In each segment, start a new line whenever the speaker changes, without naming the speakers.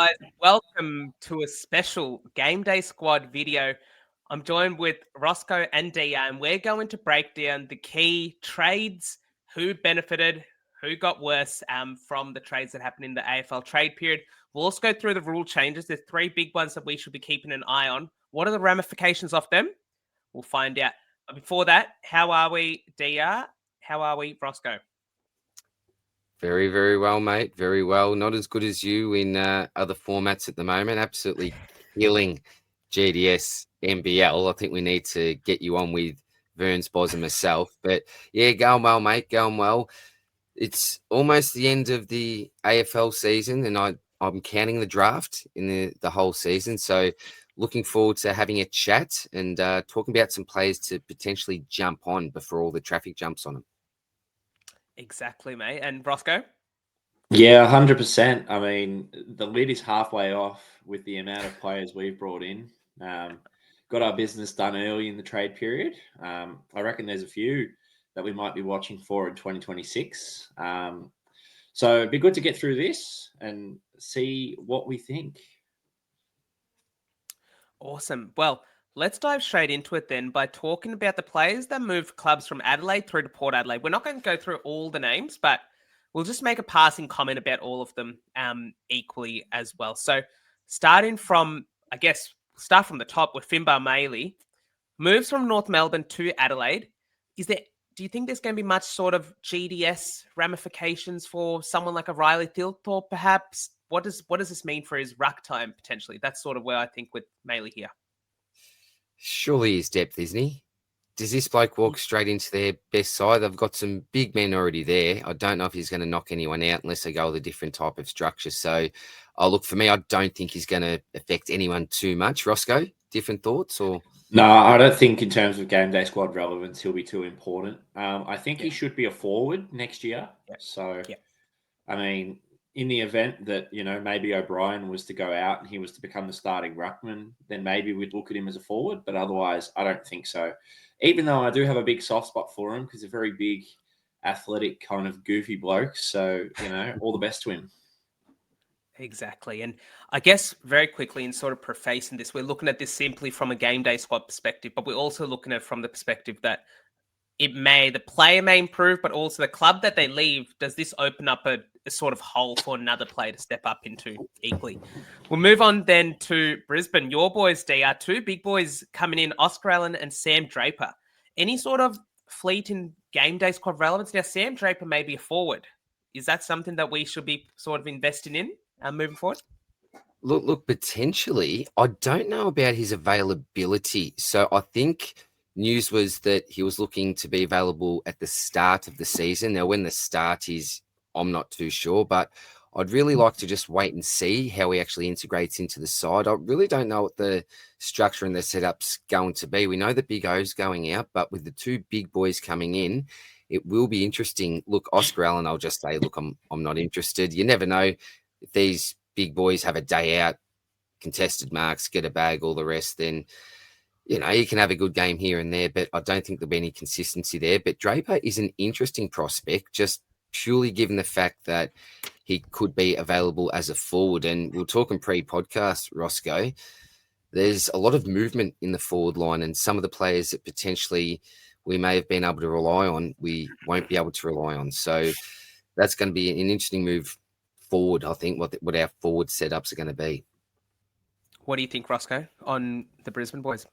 guys, welcome to a special Game Day Squad video. I'm joined with Rossco and Dia, and we're going to break down the key trades, who benefited, who got worse from the trades that happened in the AFL trade period. We'll also go through the rule changes. There's three big ones that we should be keeping an eye on. What are the ramifications of them? We'll find out. But before that, how are we, Dia? How are we, Rossco?
Very, very well, mate. Very well. Not as good as you in other formats at the moment. Absolutely killing GDS NBL. I think we need to get you on with Vern's Boz and myself. But yeah, going well, mate. Going well. It's almost the end of the AFL season, and I'm counting the draft in the whole season. So looking forward to having a chat and talking about some players to potentially jump on before all the traffic jumps on them.
Exactly, mate. And Roscoe?
Yeah, 100%. I mean, the lid is halfway off with the amount of players we've brought in. Got our business done early in the trade period. I reckon there's a few that we might be watching for in 2026. So it'd be good to get through this and see what we think.
Awesome. Well, let's dive straight into it then by talking about the players that moved clubs from Adelaide through to Port Adelaide. We're not going to go through all the names, but we'll just make a passing comment about all of them equally as well. So starting from, start from the top with Finbar Maley, moves from North Melbourne to Adelaide. Do you think there's going to be much sort of GDS ramifications for someone like a Riley Thilthorpe, perhaps? What does this mean for his ruck time, potentially? That's sort of where I think with Maley here.
Surely his depth, isn't he? Does this bloke walk straight into their best side? They've got some big men already there. I don't know if he's going to knock anyone out unless they go with a different type of structure. So, look, for me, I don't think he's going to affect anyone too much. Roscoe, different thoughts? Or
No, I don't think in terms of game day squad relevance, he'll be too important. I think he should be a forward next year. So, I mean, in the event that, maybe O'Brien was to go out and he was to become the starting ruckman, then maybe we'd look at him as a forward. But otherwise, I don't think so. Even though I do have a big soft spot for him because he's a very big, athletic, kind of goofy bloke. So, all the best to him.
Exactly. And I guess very quickly in sort of prefacing this, we're looking at this simply from a game day squad perspective, but we're also looking at it from the perspective that the player may improve, but also the club that they leave, does this open up a sort of hole for another player to step up into equally? We'll move on then to Brisbane. Your boys, DR, two big boys coming in, Oscar Allen and Sam Draper. Any sort of fleeting game day squad relevance? Now, Sam Draper may be a forward. Is that something that we should be sort of investing in moving forward?
Look, potentially. I don't know about his availability. So I think news was that he was looking to be available at the start of the season. Now, when the start is, I'm not too sure, but I'd really like to just wait and see how he actually integrates into the side. I really don't know what the structure and the setup's going to be. We know that Big O's going out, but with the two big boys coming in, it will be interesting. Look, Oscar Allen, I'll just say, look, I'm not interested. You never know if these big boys have a day out, contested marks, get a bag, all the rest, then you can have a good game here and there, but I don't think there'll be any consistency there. But Draper is an interesting prospect, just purely given the fact that he could be available as a forward. And we're talking pre-podcast, Roscoe. There's a lot of movement in the forward line, and some of the players that potentially we may have been able to rely on, we won't be able to rely on. So that's going to be an interesting move forward, I think, what our forward setups are going to be.
What do you think, Roscoe, on the Brisbane boys?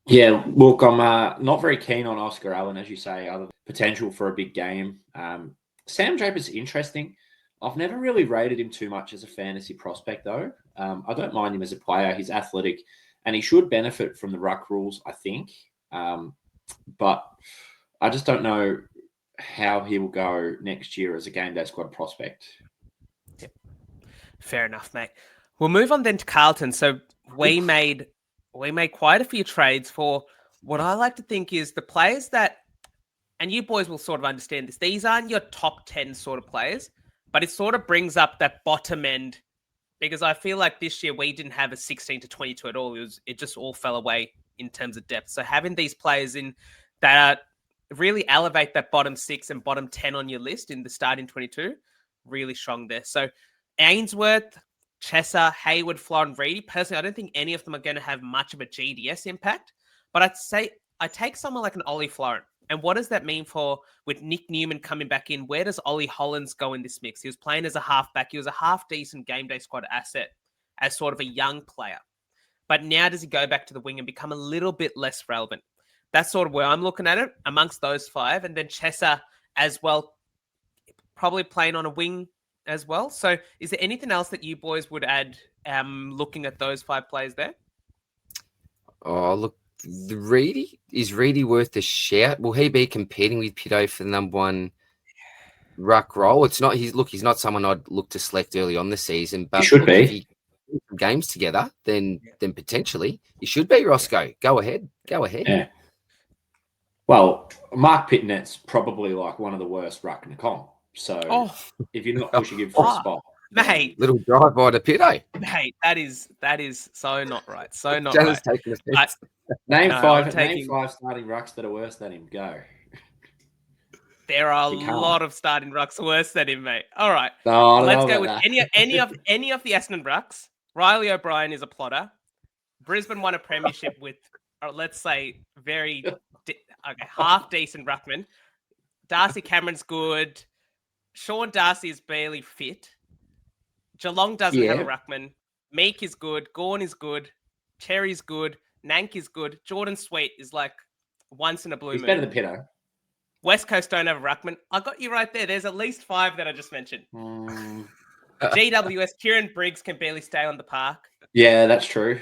Yeah, look, I'm not very keen on Oscar Allen, as you say, other potential for a big game. Sam Draper's interesting. I've never really rated him too much as a fantasy prospect, though. I don't mind him as a player. He's athletic, and he should benefit from the ruck rules, I think. But I just don't know how he will go next year as a game day squad prospect.
Yep. Fair enough, mate. We'll move on then to Carlton. So we made quite a few trades for what I like to think is the players that, and you boys will sort of understand this, these aren't your top 10 sort of players, but it sort of brings up that bottom end, because I feel like this year we didn't have a 16 to 22 at all. It just all fell away in terms of depth. So having these players in that really elevate that bottom 6 and bottom 10 on your list in the starting 22, really strong there. So Ainsworth, Chesser, Hayward, Florent, Reedy. Personally, I don't think any of them are going to have much of a GDS impact. But I'd say I take someone like an Ollie Florent. And what does that mean for with Nick Newman coming back in? Where does Ollie Hollands go in this mix? He was playing as a halfback. He was a half-decent game day squad asset as sort of a young player. But now does he go back to the wing and become a little bit less relevant? That's sort of where I'm looking at it amongst those five. And then Chesser as well, probably playing on a wing as well. So is there anything else that you boys would add looking at those five players there?
Oh, look, is Reedy worth a shout? Will he be competing with Pito for the number one ruck role? It's not. He's not someone I'd look to select early on the season. But
He should
if
be.
he games together, then potentially he should be. Roscoe, go ahead.
Yeah. Well, Mark Pitnet's probably like one of the worst ruck in the comp. So if you're not pushing him for a spot,
mate,
little drive by to Pito.
Mate, that is so not right. So not
Janath's
right.
taking a
Name five starting rucks that are worse than him. Go.
There are a lot of starting rucks worse than him, mate. All right.
No,
let's go with any of the Essendon rucks. Riley O'Brien is a plotter. Brisbane won a premiership with, let's say, half decent ruckman. Darcy Cameron's good. Sean Darcy is barely fit. Geelong doesn't have a ruckman. Meek is good. Gorn is good. Cherry's good. Nank is good. Jordan Sweet is like once in a blue moon.
He's better than Pito.
West Coast don't have a ruckman. I got you right there. There's at least five that I just mentioned. GWS, Kieran Briggs can barely stay on the park.
Yeah, that's true.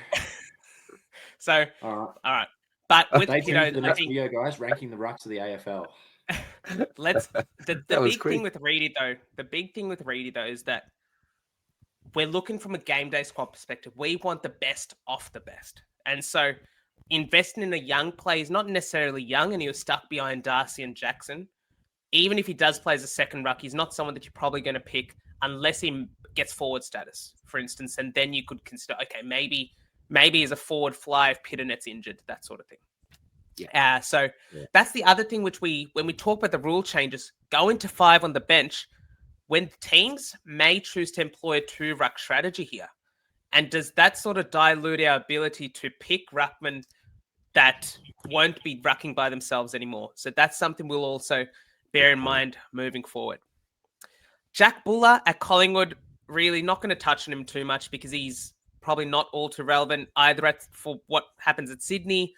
So, all right. But with
the next video, guys, ranking the rucks of the AFL.
The big thing with Reedy though is that we're looking from a game day squad perspective. We want the best off the best. And so investing in a young player is not necessarily young, and he was stuck behind Darcy and Jackson. Even if he does play as a second ruck, he's not someone that you're probably going to pick unless he gets forward status, for instance. And then you could consider, okay, maybe as a forward fly if Piternet's injured, that sort of thing. So that's the other thing when we talk about the rule changes, going to 5 on the bench, when teams may choose to employ a 2-ruck strategy here. And does that sort of dilute our ability to pick ruckmen that won't be rucking by themselves anymore? So that's something we'll also bear in mind moving forward. Jack Buller at Collingwood, really not going to touch on him too much because he's probably not all too relevant either for what happens at Sydney,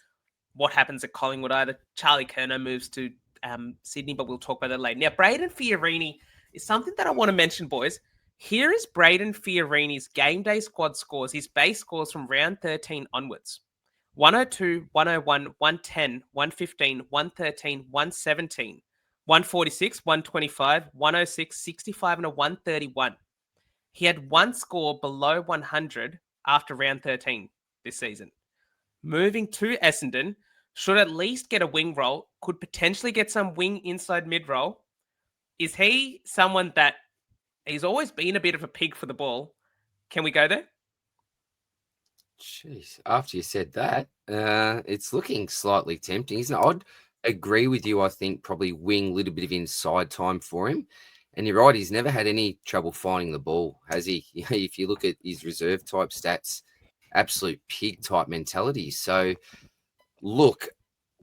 what happens at Collingwood either. Charlie Curnow moves to Sydney, but we'll talk about that later. Now, Braden Fiorini is something that I want to mention, boys. Here is Braden Fiorini's game day squad scores, his base scores from round 13 onwards. 102, 101, 110, 115, 113, 117, 146, 125, 106, 65, and a 131. He had one score below 100 after round 13 this season. Moving to Essendon, should at least get a wing role, could potentially get some wing inside mid role. Is he someone that he's always been a bit of a pig for the ball? Can we go there?
Jeez, after you said that, it's looking slightly tempting, isn't it? I'd agree with you. I think probably wing a little bit of inside time for him. And you're right, he's never had any trouble finding the ball, has he? If you look at his reserve type stats, absolute pig type mentality. So, look,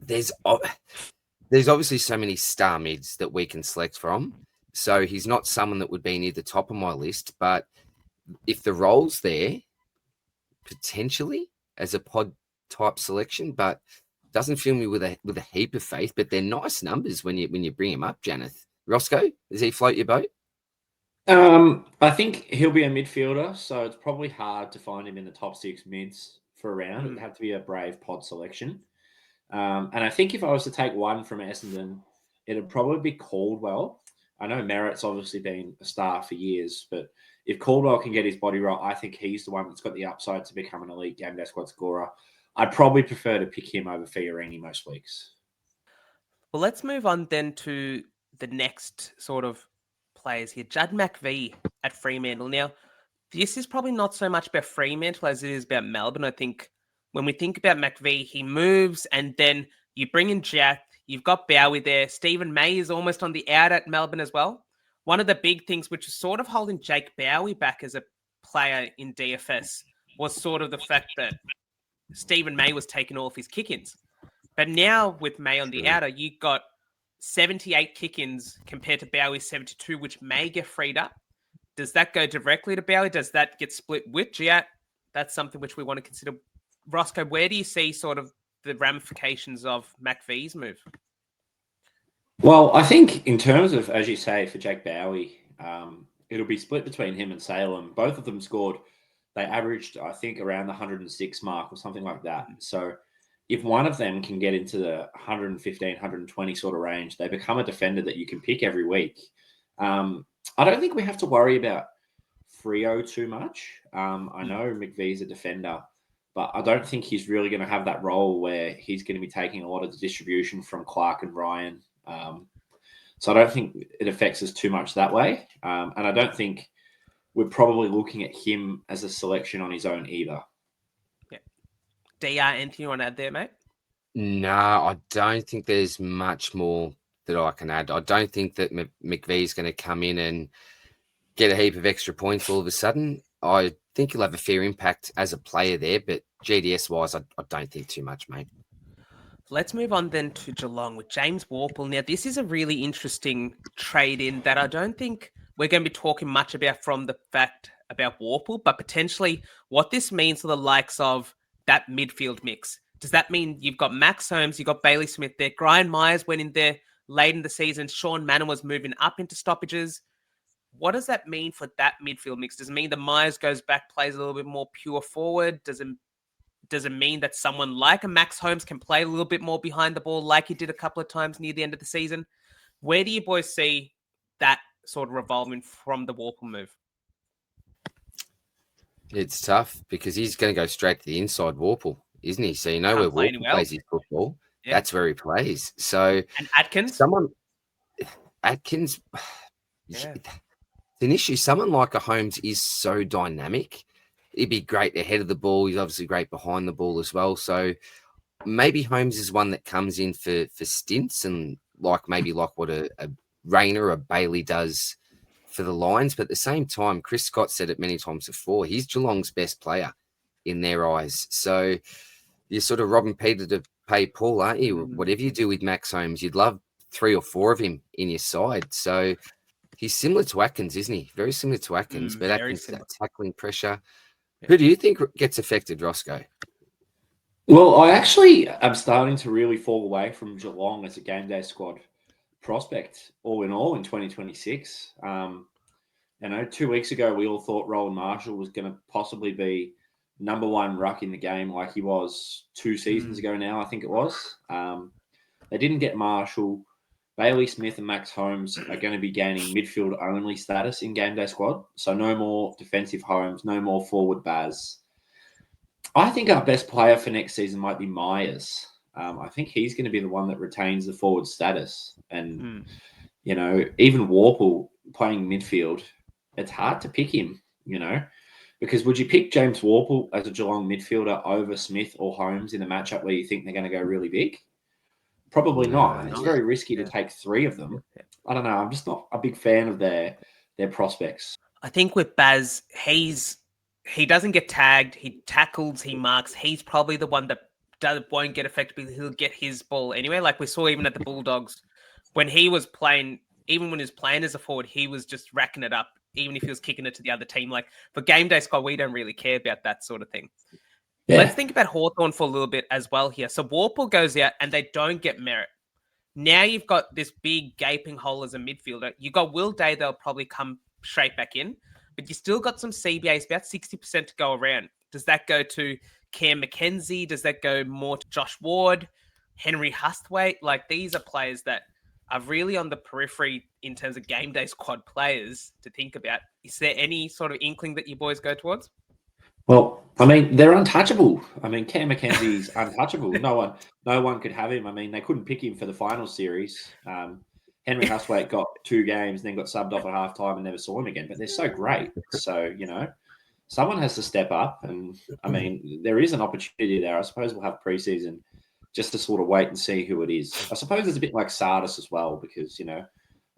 there's obviously so many star mids that we can select from. So he's not someone that would be near the top of my list. But if the role's there, potentially as a pod type selection, but doesn't fill me with a heap of faith. But they're nice numbers when you bring him up, Janath. Roscoe, does he float your boat?
I think he'll be a midfielder, so it's probably hard to find him in the top 6 mids for a round. It'd have to be a brave pod selection. And I think if I was to take one from Essendon, it'd probably be Caldwell. I know Merritt's obviously been a star for years, but if Caldwell can get his body right, I think he's the one that's got the upside to become an elite game day squad scorer. I'd probably prefer to pick him over Fiorini most weeks.
Well, let's move on then to the next sort of players here. Judd McVie at Fremantle. Now, this is probably not so much about Fremantle as it is about Melbourne. I think when we think about McVie, he moves and then you bring in Jack. You've got Bowie there. Stephen May is almost on the out at Melbourne as well. one of the big things which is sort of holding Jake Bowie back as a player in DFS was sort of the fact that Stephen May was taking all of his kick-ins. But now with May on the outer, you got 78 kick-ins compared to Bowie's 72, which may get freed up. Does that go directly to Bowie? Does that get split with Giat? That's something which we want to consider. Rossco, where do you see sort of the ramifications of McVee's move?
Well, I think in terms of, as you say, for Jake Bowie, it'll be split between him and Salem. Both of them scored. They averaged, I think, around the 106 mark or something like that. So if one of them can get into the 115, 120 sort of range, they become a defender that you can pick every week. I don't think we have to worry about Freo too much. I know McVee's a defender, but I don't think he's really going to have that role where he's going to be taking a lot of the distribution from Clark and Ryan. So I don't think it affects us too much that way. And I don't think we're probably looking at him as a selection on his own either.
Yeah. DR, anything you want to add there, mate?
No, I don't think there's much more that I can add. I don't think that McVee's going to come in and get a heap of extra points all of a sudden. I think he'll have a fair impact as a player there, but GDS-wise, I don't think too much, mate.
Let's move on then to Geelong with James Worpel. Now, this is a really interesting trade-in that I don't think we're going to be talking much about from the fact about Worpel, but potentially what this means for the likes of that midfield mix. Does that mean you've got Max Holmes, you've got Bailey Smith there, Brian Myers went in there late in the season, Sean Mannon was moving up into stoppages. What does that mean for that midfield mix? Does it mean that Myers goes back, plays a little bit more pure forward? Does it mean that someone like a Max Holmes can play a little bit more behind the ball like he did a couple of times near the end of the season? Where do you boys see that sort of revolving from the Worpel move?
It's tough because he's going to go straight to the inside Worpel, isn't he? So you know where Worpel plays his football. Yeah. That's where he plays. So
and Atkins?
Atkins, it's an issue. Someone like a Holmes is so dynamic. He'd be great ahead of the ball. He's obviously great behind the ball as well. So maybe Holmes is one that comes in for stints and like what a Rayner or a Bailey does for the Lions. But at the same time, Chris Scott said it many times before, he's Geelong's best player in their eyes. So you're sort of robbing Peter to pay Paul, aren't you? Whatever you do with Max Holmes, you'd love 3 or 4 of him in your side. So he's similar to Atkins, isn't he? Very similar to Atkins, but Atkins, that tackling pressure. Who do you think gets affected, Rossco?
Well, I actually am starting to really fall away from Geelong as a game day squad prospect, all in 2026. 2 weeks ago, we all thought Roland Marshall was going to possibly be number 1 ruck in the game like he was 2 seasons ago now, I think it was. They didn't get Marshall. Bailey Smith and Max Holmes are going to be gaining midfield-only status in game day squad. So no more defensive Holmes, no more forward Baz. I think our best player for next season might be Myers. I think he's going to be the one that retains the forward status. And, even Worpel playing midfield, it's hard to pick him, because would you pick James Worpel as a Geelong midfielder over Smith or Holmes in a matchup where you think they're going to go really big? Probably not. It's very risky to take 3 of them. I don't know. I'm just not a big fan of their prospects.
I think with Baz, he doesn't get tagged. He tackles, he marks. He's probably the one that won't get affected because he'll get his ball anyway. Like we saw even at the Bulldogs, when he was playing, even when he was playing as a forward, he was just racking it up, even if he was kicking it to the other team. Like for game day squad, we don't really care about that sort of thing. Yeah. Let's think about Hawthorn for a little bit as well here. So Worpel goes out and they don't get Merritt. Now you've got this big gaping hole as a midfielder. You got Will Day, they'll probably come straight back in, but you still got some CBAs, about 60% to go around. Does that go to Cam McKenzie? Does that go more to Josh Ward, Henry Hustwaite? Like these are players that are really on the periphery in terms of game day squad players to think about. Is there any sort of inkling that you boys go towards?
Well, I mean, they're untouchable. I mean, Cam McKenzie's untouchable. No one could have him. I mean, they couldn't pick him for the final series. Henry Hustwaite got 2 games, then got subbed off at halftime and never saw him again. But they're so great. So, someone has to step up. And, I mean, there is an opportunity there. I suppose we'll have preseason just to sort of wait and see who it is. I suppose it's a bit like Sardis as well because,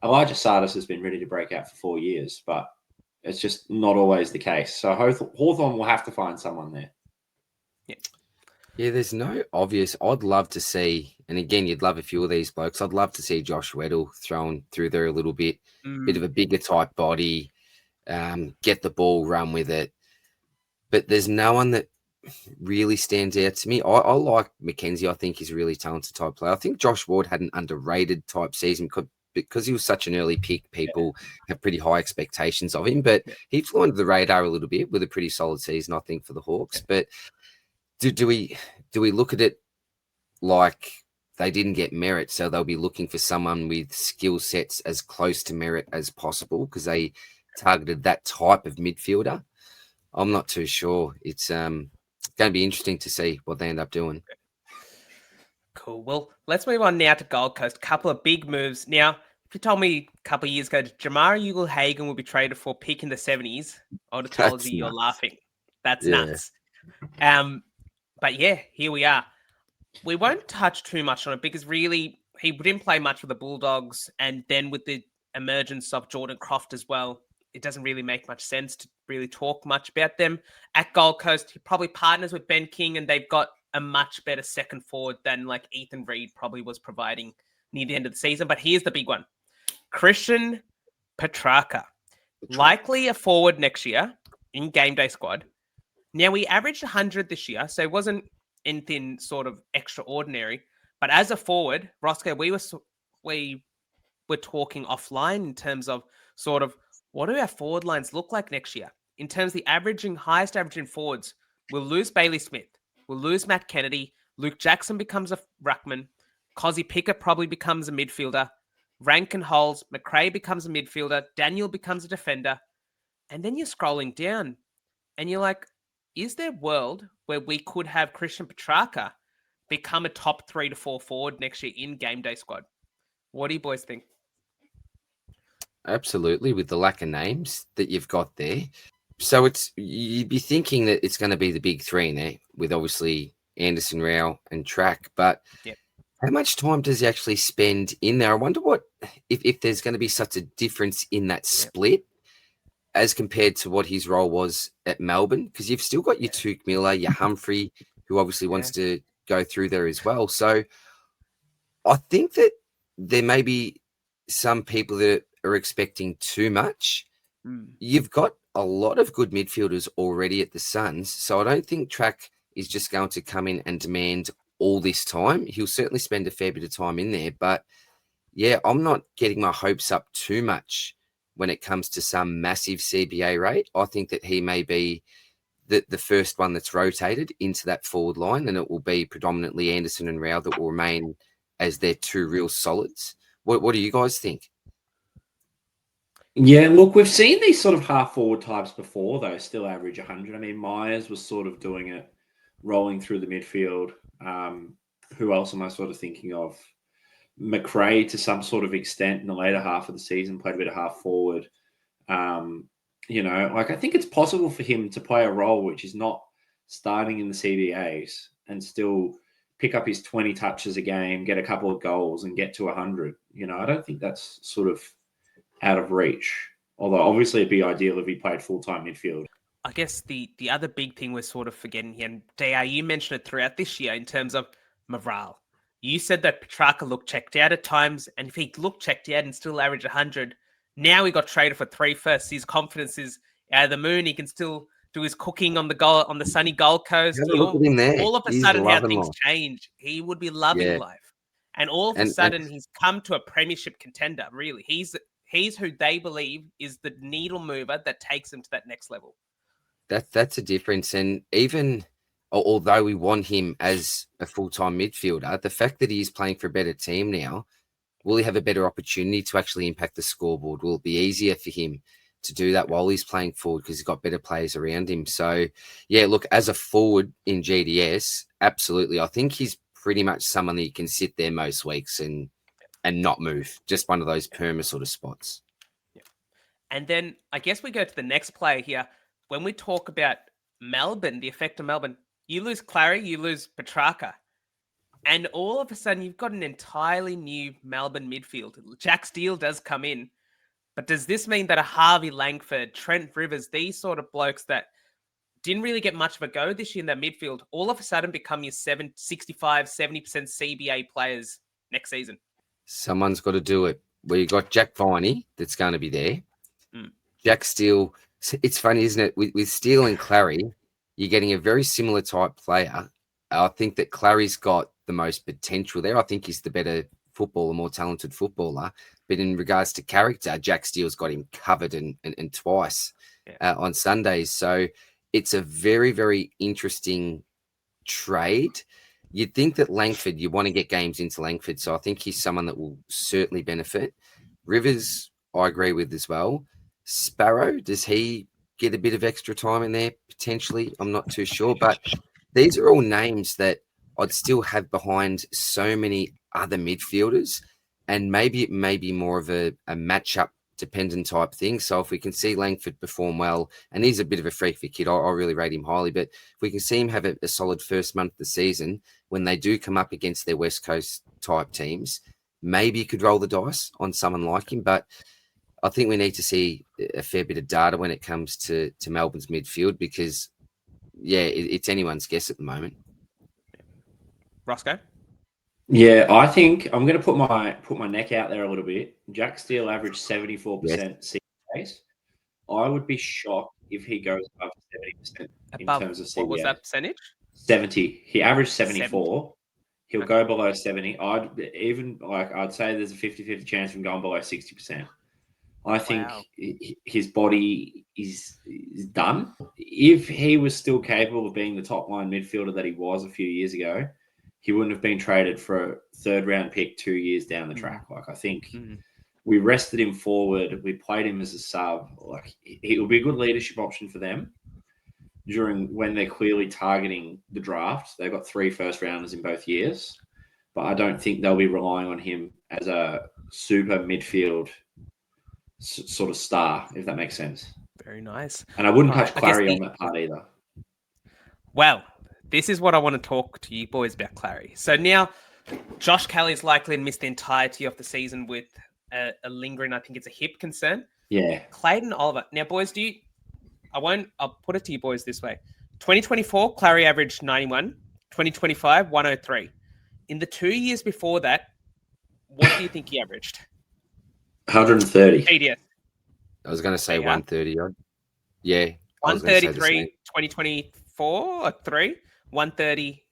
Elijah Sardis has been ready to break out for 4 years, but it's just not always the case. So Hawthorn will have to find someone there.
Yeah, there's no obvious. I'd love to see, and again, you'd love a few of these blokes. I'd love to see Josh Weddle thrown through there a little bit, bit of a bigger type body, get the ball, run with it. But there's no one that really stands out to me. I like Mackenzie. I think he's a really talented type player. I think Josh Ward had an underrated type season because he was such an early pick. People have pretty high expectations of him, but he flew under the radar a little bit with a pretty solid season, I think, for the Hawks. But do we look at it like they didn't get merit, so they'll be looking for someone with skill sets as close to merit as possible because they targeted that type of midfielder? I'm not too sure. It's going to be interesting to see what they end up doing.
Cool. Well, let's move on now to Gold Coast. A couple of big moves. Now, if you told me a couple of years ago Jamara Ugle-Hagan will be traded for a pick in the 70s, I would have told
That's
you you're
nuts.
laughing. That's nuts. But yeah, here we are. We won't touch too much on it because really he didn't play much with the Bulldogs, and then with the emergence of Jordan Croft as well, it doesn't really make much sense to really talk much about them. At Gold Coast, he probably partners with Ben King, and they've got a much better second forward than like Ethan Reid probably was providing near the end of the season. But here's the big one. Christian Petrarca, likely a forward next year in Game Day Squad. Now, we averaged 100 this year, so it wasn't anything sort of extraordinary. But as a forward, Rossco, we were talking offline in terms of sort of what do our forward lines look like next year? In terms of the highest averaging forwards, we'll lose Bailey Smith. We'll lose Matt Kennedy. Luke Jackson becomes a ruckman. Cozzy Pickett probably becomes a midfielder. Rankin Holes, McRae becomes a midfielder. Daniel becomes a defender. And then you're scrolling down and you're like, is there a world where we could have Christian Petrarca become a top 3 to 4 forward next year in Game Day Squad? What do you boys think?
Absolutely, with the lack of names that you've got there. So you'd be thinking that it's going to be the big three in there with obviously Anderson, Rao and Track. But how much time does he actually spend in there? I wonder if there's going to be such a difference in that split as compared to what his role was at Melbourne, because you've still got your Tuke Miller, your Humphrey, who obviously wants to go through there as well. So I think that there may be some people that are expecting too much. You've got a lot of good midfielders already at the Suns, so I don't think Track is just going to come in and demand all this time. He'll certainly spend a fair bit of time in there, but yeah, I'm not getting my hopes up too much when it comes to some massive CBA rate. I think that he may be the first one that's rotated into that forward line, and it will be predominantly Anderson and Rao that will remain as their two real solids. What do you guys think?
Yeah, look, we've seen these sort of half-forward types before, though, still average 100. I mean, Myers was sort of doing it, rolling through the midfield. Who else am I sort of thinking of? McRae, to some sort of extent, in the later half of the season, played a bit of half-forward. I think it's possible for him to play a role which is not starting in the CBAs and still pick up his 20 touches a game, get a couple of goals, and get to 100. I don't think that's sort of out of reach. Although obviously it'd be ideal if he played full-time midfield.
I guess the other big thing we're sort of forgetting here, and DR, you mentioned it throughout this year in terms of morale. You said that Petrarca looked checked out at times, and if he looked checked out and still averaged 100, now he got traded for 3 firsts. His confidence is out of the moon. He can still do his cooking on the sunny Gold Coast.
Look at him there.
All of a sudden, how things change. He would be loving life, and all of a sudden, he's come to a premiership contender. Really, he's who they believe is the needle mover that takes him to that next level.
That's a difference. And even although we want him as a full-time midfielder, the fact that he's playing for a better team now, will he have a better opportunity to actually impact the scoreboard? Will it be easier for him to do that while he's playing forward because he's got better players around him? So, yeah, look, as a forward in GDS, absolutely. I think he's pretty much someone that you can sit there most weeks and not move. Just one of those perma sort of spots.
Yeah. And then I guess we go to the next player here. When we talk about Melbourne, the effect of Melbourne, you lose Clary, you lose Petrarca. And all of a sudden, you've got an entirely new Melbourne midfield. Jack Steele does come in. But does this mean that a Harvey Langford, Trent Rivers, these sort of blokes that didn't really get much of a go this year in their midfield, all of a sudden become your 65, 70% CBA players next season?
Someone's got to do it. Well, you got Jack Viney that's going to be there. Jack Steele. It's funny, isn't it? With Steele and Clary, you're getting a very similar type player. I think that Clary's got the most potential there. I think he's the better footballer, more talented footballer. But in regards to character, Jack Steele's got him covered and twice on Sundays. So it's a very, very interesting trade. You'd think that Langford, you want to get games into Langford. So I think he's someone that will certainly benefit. Rivers, I agree with as well. Sparrow, does he get a bit of extra time in there potentially? I'm not too sure. But these are all names that I'd still have behind so many other midfielders. And maybe it may be more of a matchup dependent type thing. So if we can see Langford perform well, and he's a bit of a freak for kid, I really rate him highly. But if we can see him have a solid first month of the season, when they do come up against their West Coast type teams, maybe you could roll the dice on someone like him. But I think we need to see a fair bit of data when it comes to Melbourne's midfield because, it's anyone's guess at the moment.
Roscoe?
Yeah, I think I'm going to put my neck out there a little bit. Jack Steele averaged 74% CBAs. I would be shocked if he goes above 70% in terms of CBAs.
What was that percentage?
70. He averaged 74.
70.
He'll go below 70. I'd say there's a 50-50 chance of him going below 60%. I think his body is done. If he was still capable of being the top line midfielder that he was a few years ago, he wouldn't have been traded for a third-round pick 2 years down the track. Like, I think we rested him forward. We played him as a sub. Like, it will be a good leadership option for them when they're clearly targeting the draft. They've got 3 first-rounders in both years. But I don't think they'll be relying on him as a super midfield sort of star, if that makes sense.
Very nice.
And I wouldn't touch Clary on that part either.
Well, this is what I want to talk to you boys about, Clary. So now, Josh Kelly's likely to miss the entirety of the season with a lingering, I think it's a hip concern.
Yeah.
Clayton Oliver. Now, boys, I'll put it to you boys this way. 2024, Clary averaged 91. 2025, 103. In the 2 years before that, what do you think he averaged?
130.
GDS.
I was going to say 130 odd. Yeah.
133, 2024 or 3. 130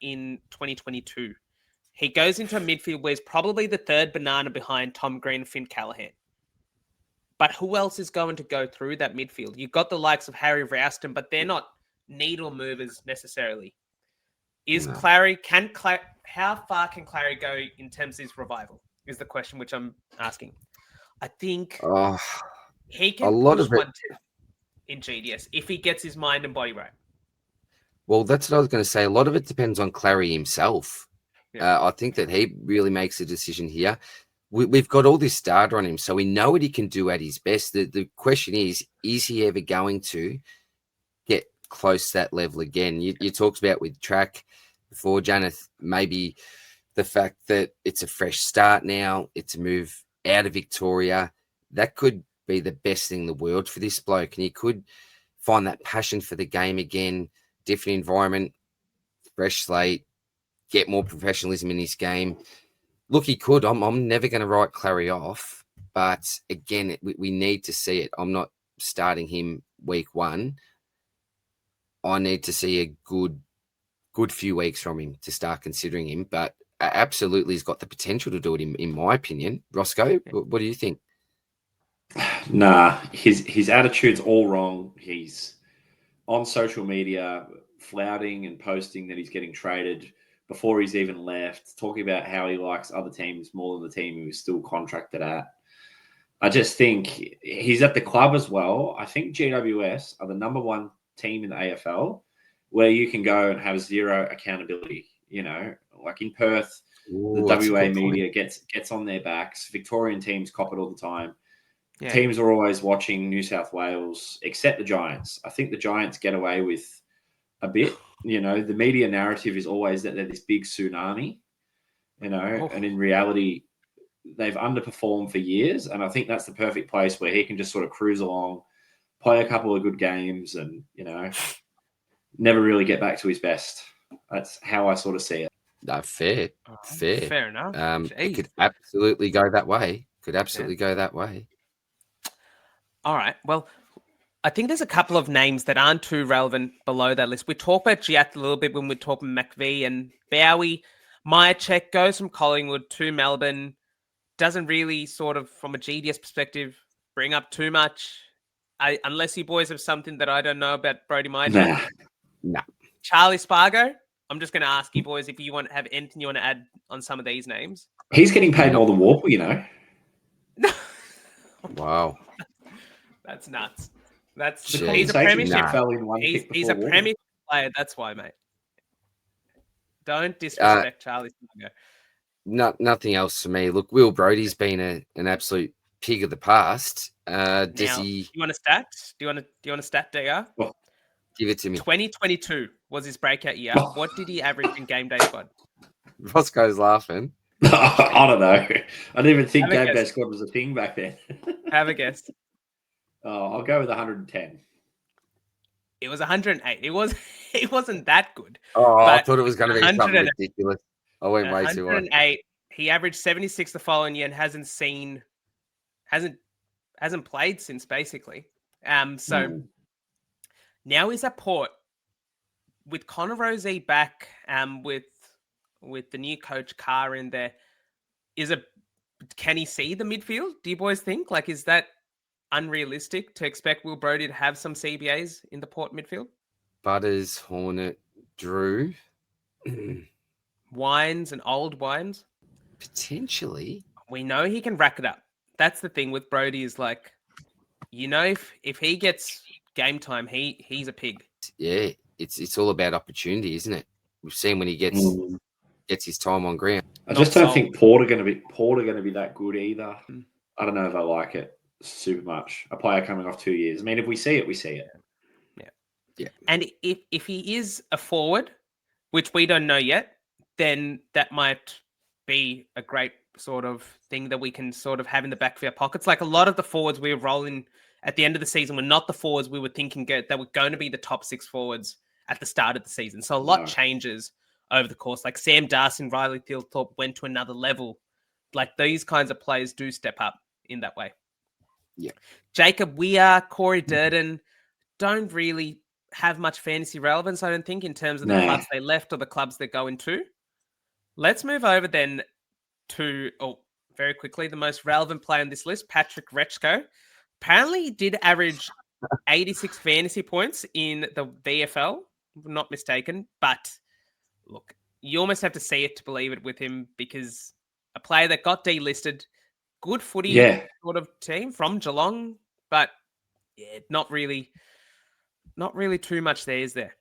in 2022. He goes into a midfield where he's probably the third banana behind Tom Green and Finn Callahan. But who else is going to go through that midfield? You've got the likes of Harry Rouston, but they're not needle movers necessarily. How far can Clary go in terms of his revival? Is the question which I'm asking. I think he can push 1-2 in GDS if he gets his mind and body right.
Well, that's what I was going to say. A lot of it depends on Clary himself. Yeah. I think that he really makes a decision here. We've got all this data on him, so we know what he can do at his best. The question is he ever going to get close to that level again? You talked about with track before, Janath, maybe the fact that it's a fresh start now, it's a move out of Victoria. That could be the best thing in the world for this bloke, and he could find that passion for the game again, different environment, fresh slate, get more professionalism in his game. Look, he could. I'm never going to write Clary off, but again, we need to see it. I'm not starting him week 1. I need to see a good few weeks from him to start considering him, but absolutely he's got the potential to do it, in my opinion. Rossco, what do you think?
Nah, his attitude's all wrong. He's on social media flouting and posting that he's getting traded before he's even left, talking about how he likes other teams more than the team he was still contracted at. I just think he's at the club as well. I think GWS are the number 1 team in the AFL where you can go and have zero accountability. You know, like in Perth, the WA media gets on their backs. Victorian teams cop it all the time. Yeah. Teams are always watching New South Wales, except the Giants. I think the Giants get away with a bit. You know, the media narrative is always that they're this big tsunami, you know, and in reality, they've underperformed for years. And I think that's the perfect place where he can just sort of cruise along, play a couple of good games and, you know, never really get back to his best. That's how I sort of see it.
No, fair.
Fair enough.
It could absolutely go that way. Go that way.
All right. Well, I think there's a couple of names that aren't too relevant below that list. We talked about Janath a little bit when we talked about McVee and Bowie. Myercheck goes from Collingwood to Melbourne. Doesn't really sort of, from a GDS perspective, bring up too much. Unless you boys have something that I don't know about Brody Myercheck.
Nah.
Charlie Spargo. I'm just going to ask you boys if you want to have anything you want to add on some of these names.
He's getting paid more than Warple, you know.
Wow.
That's nuts. He's a
premiership.
He's a premiership player. That's why, mate. Don't disrespect Charlie Spargo.
Nothing else for me. Look, Will Brodie's been an absolute pig of the past.
Does he? Do you want a stat? Do you want a stat, DR?
Oh.
Give it to me.
2022 was his breakout year. What did he average in game day squad?
Rossco's laughing.
I don't know. I didn't even think game day squad was a thing back then.
Have a guess.
Oh, I'll go with 110.
It was 108. It wasn't that good.
Oh, I thought it was going to be something ridiculous. I went way too high.
108. He averaged 76 the following year and hasn't played since basically. So now he's at Port with Connor Rozee back. With the new coach Carr in there. Can he see the midfield? Do you boys think? Like, is that unrealistic to expect Will Brodie to have some CBAs in the Port midfield?
Butters, Hornet, Drew.
Wines and old Wines?
Potentially.
We know he can rack it up. That's the thing with Brodie is like, you know, if he gets game time, he's a pig.
Yeah, it's all about opportunity, isn't it? We've seen when he gets his time on ground.
I just don't think Port are going to be that good either. I don't know if I like it super much. A player coming off 2 years. I mean, if we see it, we see it.
Yeah.
And if he is a forward, which we don't know yet, then that might be a great sort of thing that we can sort of have in the back of our pockets. Like a lot of the forwards we were rolling at the end of the season were not the forwards we were thinking that were going to be the top 6 forwards at the start of the season. So a lot changes over the course. Like Sam Darcy and Riley Thilthorpe went to another level. Like these kinds of players do step up in that way.
Yeah.
Jacob Weir, Corey Durden don't really have much fantasy relevance, I don't think, in terms of the clubs they left or the clubs they're going to. Let's move over then to, very quickly, the most relevant player on this list, Patrick Rossco. Apparently he did average 86 fantasy points in the VFL, if I'm not mistaken. But look, you almost have to see it to believe it with him because a player that got delisted, good footy sort of team from Geelong, but not really too much there, is there?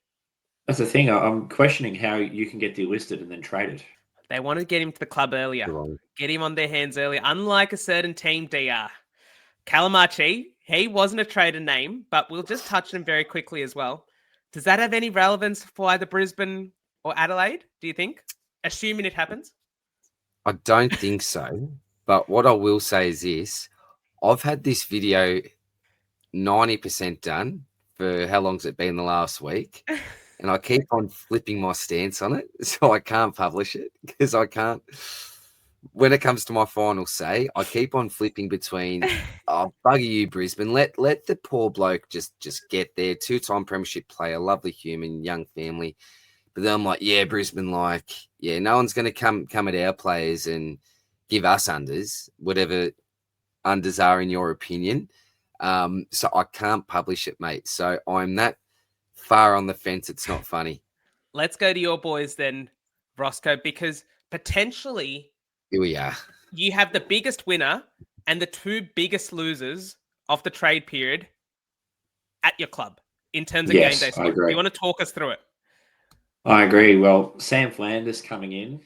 That's the thing. I'm questioning how you can get delisted and then traded.
They want to get him to the club earlier. Get him on their hands earlier. Unlike a certain team, DR. Calamachi, he wasn't a traded name, but we'll just touch him very quickly as well. Does that have any relevance for either Brisbane or Adelaide, do you think? Assuming it happens?
I don't think so. But what I will say is this. I've had this video 90% done for how long's it been the last week? And I keep on flipping my stance on it. So I can't publish it because I can't. When it comes to my final say, I keep on flipping between, bugger you, Brisbane. Let the poor bloke just get there. 2-time premiership player, lovely human, young family. But then I'm like, Brisbane, no one's going to come at our players and give us unders, whatever unders are in your opinion. So I can't publish it, mate. So I'm that far on the fence. It's not funny.
Let's go to your boys then, Rossco, because potentially
here we are.
You have the biggest winner and the 2 biggest losers of the trade period at your club in terms of game day.
I agree.
You want to talk us through it?
I agree. Well, Sam Flanders coming in.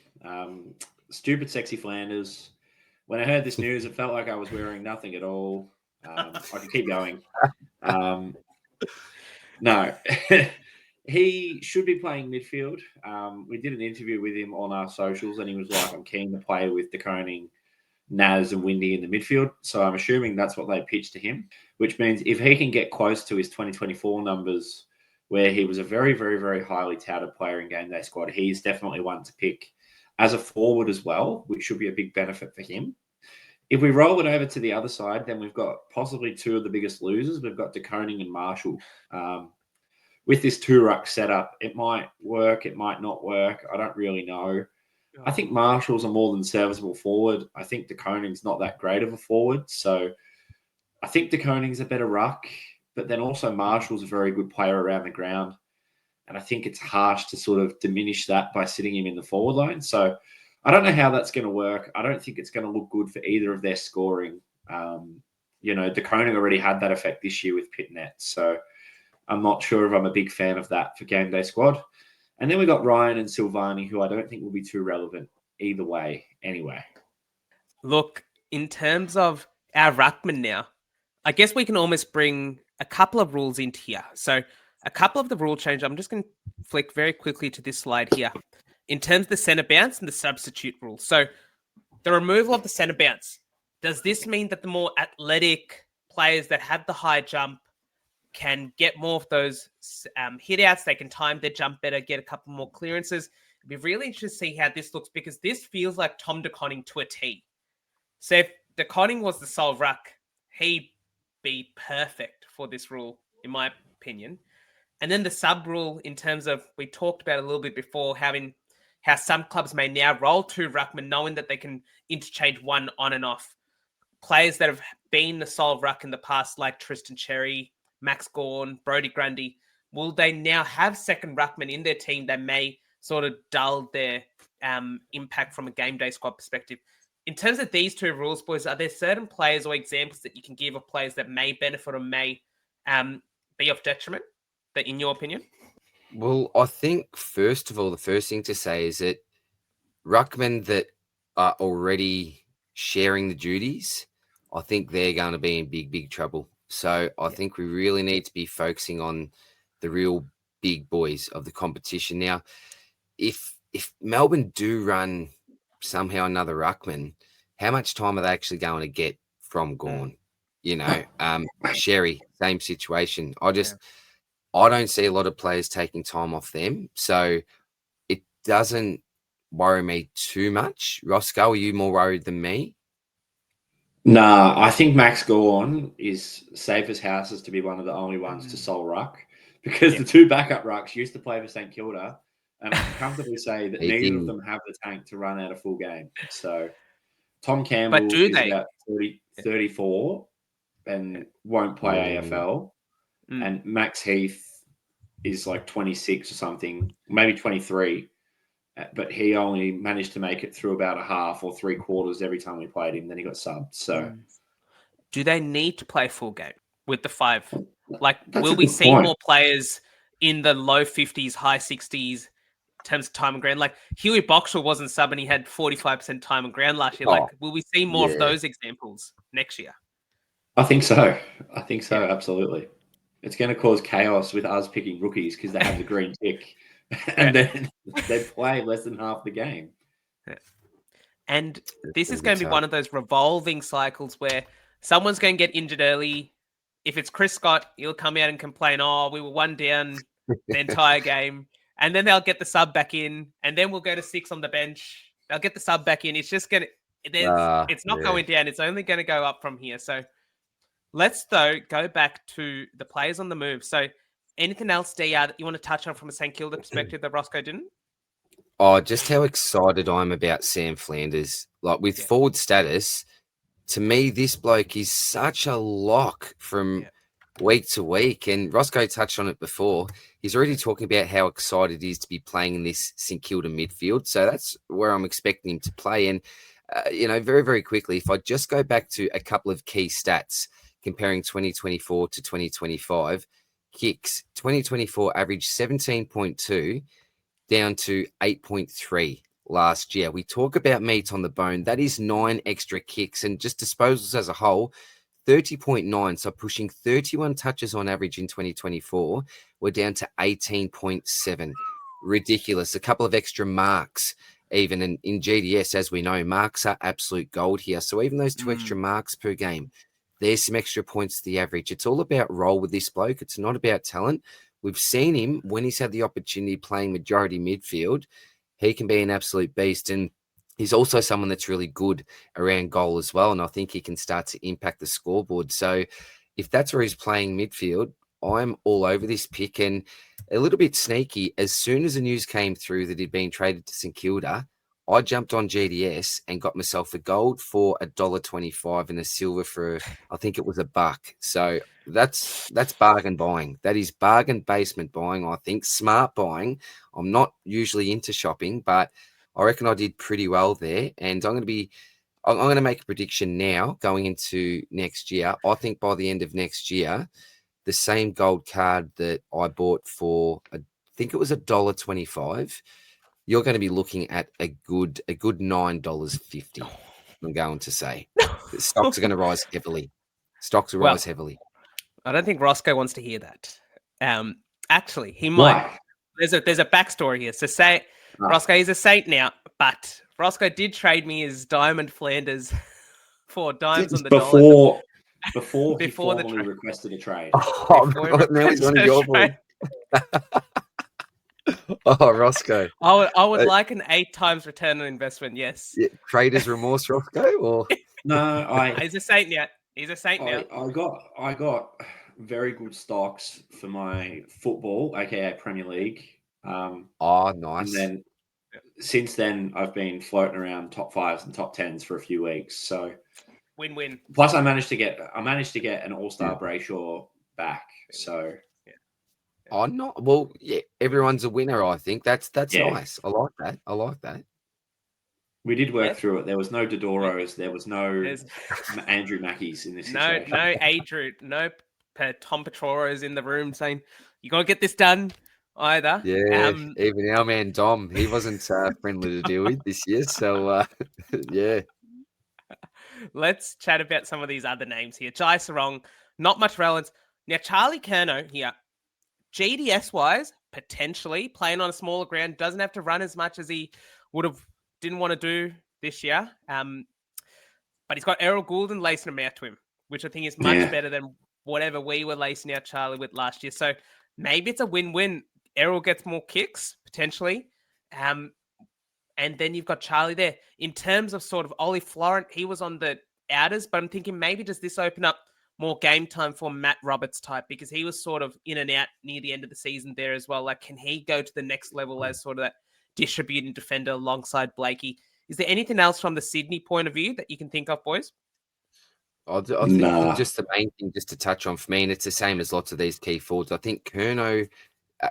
Stupid, sexy Flanders. When I heard this news, it felt like I was wearing nothing at all. I could keep going. No. He should be playing midfield. We did an interview with him on our socials, and he was like, I'm keen to play with De Koning, Naz, and Windy in the midfield. So I'm assuming that's what they pitched to him, which means if he can get close to his 2024 numbers, where he was a very, very, very highly touted player in Game Day Squad, he's definitely one to pick as a forward as well, which should be a big benefit for him. If we roll it over to the other side, then we've got possibly two of the biggest losers. We've got De Koning and Marshall. With this two-ruck setup, it might work, it might not work. I don't really know. I think Marshall's a more than serviceable forward. I think De Koning's not that great of a forward. So I think De Koning's a better ruck, but then also Marshall's a very good player around the ground. And I think it's harsh to sort of diminish that by sitting him in the forward line. So I don't know how that's going to work. I don't think it's going to look good for either of their scoring. De Koning already had that effect this year with Pitnet. So I'm not sure if I'm a big fan of that for Game Day Squad. And then we got Ryan and Silvani, who I don't think will be too relevant either way anyway.
Look, in terms of our ruckman now, I guess we can almost bring a couple of rules into here. So a couple of the rule change, I'm just going to flick very quickly to this slide here. In terms of the centre bounce and the substitute rule. So the removal of the centre bounce, does this mean that the more athletic players that have the high jump can get more of those hit outs? They can time their jump better, get a couple more clearances. It'd be really interesting to see how this looks, because this feels like Tom De Koning to a T. So if De Koning was the sole ruck, he'd be perfect for this rule, in my opinion. And then the sub rule, in terms of, we talked about a little bit before, how some clubs may now roll two ruckmen, knowing that they can interchange one on and off. Players that have been the sole ruck in the past, like Tristan Cherry, Max Gawn, Brodie Grundy, will they now have second ruckman in their team that may sort of dull their impact from a Game Day Squad perspective? In terms of these two rules, boys, are there certain players or examples that you can give of players that may benefit or may be of detriment, that in your opinion?
Well, I think, first of all, the first thing to say is that ruckmen that are already sharing the duties, I think they're going to be in big, big trouble. So I think we really need to be focusing on the real big boys of the competition. Now, if Melbourne do run somehow another ruckman, how much time are they actually going to get from Gawn? Sherry, same situation. I don't see a lot of players taking time off them. So it doesn't worry me too much. Rossco, are you more worried than me?
Nah, I think Max Gawn is safe as houses to be one of the only ones to sole ruck, because the two backup rucks used to play for St Kilda, and I can comfortably say that neither of them have the tank to run out a full game. So Tom Campbell is about 34 and won't play AFL, and Max Heath is like 26 or something, maybe 23. But he only managed to make it through about a half or three quarters every time we played him. Then he got subbed. So,
do they need to play full game with the five? Like,
that's
will we see more players in the low 50s, high 60s in terms of time and ground? Like, Huey Boxall wasn't sub and he had 45% time and ground last year. Like, will we see more of those examples next year?
I think so. Absolutely. It's going to cause chaos with us picking rookies because they have the green tick. And then they play less than half the game.
And this is going to be one of those revolving cycles where someone's going to get injured early. If it's Chris Scott, he'll come out and complain, we were one down the entire game. And then they'll get the sub back in. And then we'll go to 6 on the bench. They'll get the sub back in. It's just going to... it's not going down. It's only going to go up from here. So let's, though, go back to the players on the move. So anything else, DR, that you want to touch on from a St Kilda perspective that Rossco didn't?
Oh, just how excited I'm about Sam Flanders. Like, with forward status, to me, this bloke is such a lock from week to week. And Rossco touched on it before. He's already talking about how excited he is to be playing in this St Kilda midfield. So that's where I'm expecting him to play. And, very, very quickly, if I just go back to a couple of key stats comparing 2024 to 2025, kicks, 2024 averaged 17.2 down to 8.3 last year. We talk about meat on the bone. That is 9 extra kicks, and just disposals as a whole, 30.9, so pushing 31 touches on average in 2024. We're down to 18.7. Ridiculous. A couple of extra marks, even in GDS, as we know, marks are absolute gold here. So even those 2 extra marks per game, there's some extra points to the average. It's all about role with this bloke. It's not about talent. We've seen him when he's had the opportunity playing majority midfield. He can be an absolute beast. And he's also someone that's really good around goal as well. And I think he can start to impact the scoreboard. So if that's where he's playing midfield, I'm all over this pick. And a little bit sneaky, as soon as the news came through that he'd been traded to St Kilda, I jumped on GDS and got myself a gold for $1.25 and a silver for, I think it was $1. So that's bargain buying. That is bargain basement buying, I think. Smart buying. I'm not usually into shopping, but I reckon I did pretty well there. And I'm going to make a prediction now going into next year. I think by the end of next year, the same gold card that I bought for, I think it was $1.25, you're going to be looking at a good $9.50. I'm going to say the stocks are going to rise heavily. Stocks will rise heavily.
I don't think Rossco wants to hear that. Actually, he might.
Why?
There's a backstory here. So say Rossco is a saint now, but Rossco did trade me his Diamond Flanders for dimes on the dollar.
Before he formally requested a trade.
Oh, God, now he's one of your boys. Oh, Rossco.
I would like an 8 times return on investment, yes.
Yeah, trader's remorse, Rossco? Or
No,
he's a saint now. He's a saint now.
I got very good stocks for my football, aka Premier League.
Oh, nice.
And then since then, I've been floating around top 5s and top 10s for a few weeks. So
win-win.
Plus, I managed to get an All-Star Brayshaw back. So.
Oh, no. Well, yeah, everyone's a winner, I think. That's nice. I like that.
We did work through it. There was no Dodoros. There was no Andrew Mackies in this situation.
No Adrian, no Tom Petroro's in the room saying, you got to get this done either.
Yeah, even our man Dom, he wasn't friendly to deal with this year. So, yeah.
Let's chat about some of these other names here. Jai Sarong, not much relevance. Now, Charlie Curnow here, GDS-wise, potentially playing on a smaller ground, doesn't have to run as much as he didn't want to do this year. But he's got Errol Goulden lacing him out to him, which I think is much better than whatever we were lacing out Charlie with last year. So maybe it's a win-win. Errol gets more kicks, potentially. And then you've got Charlie there. In terms of sort of Ollie Florent, he was on the outers, but I'm thinking maybe does this open up more game time for Matt Roberts type, because he was sort of in and out near the end of the season there as well. Like, can he go to the next level as sort of that distributing defender alongside Blakey? Is there anything else from the Sydney point of view that you can think of, boys?
I think just the main thing just to touch on for me, and it's the same as lots of these key forwards, I think Curnow,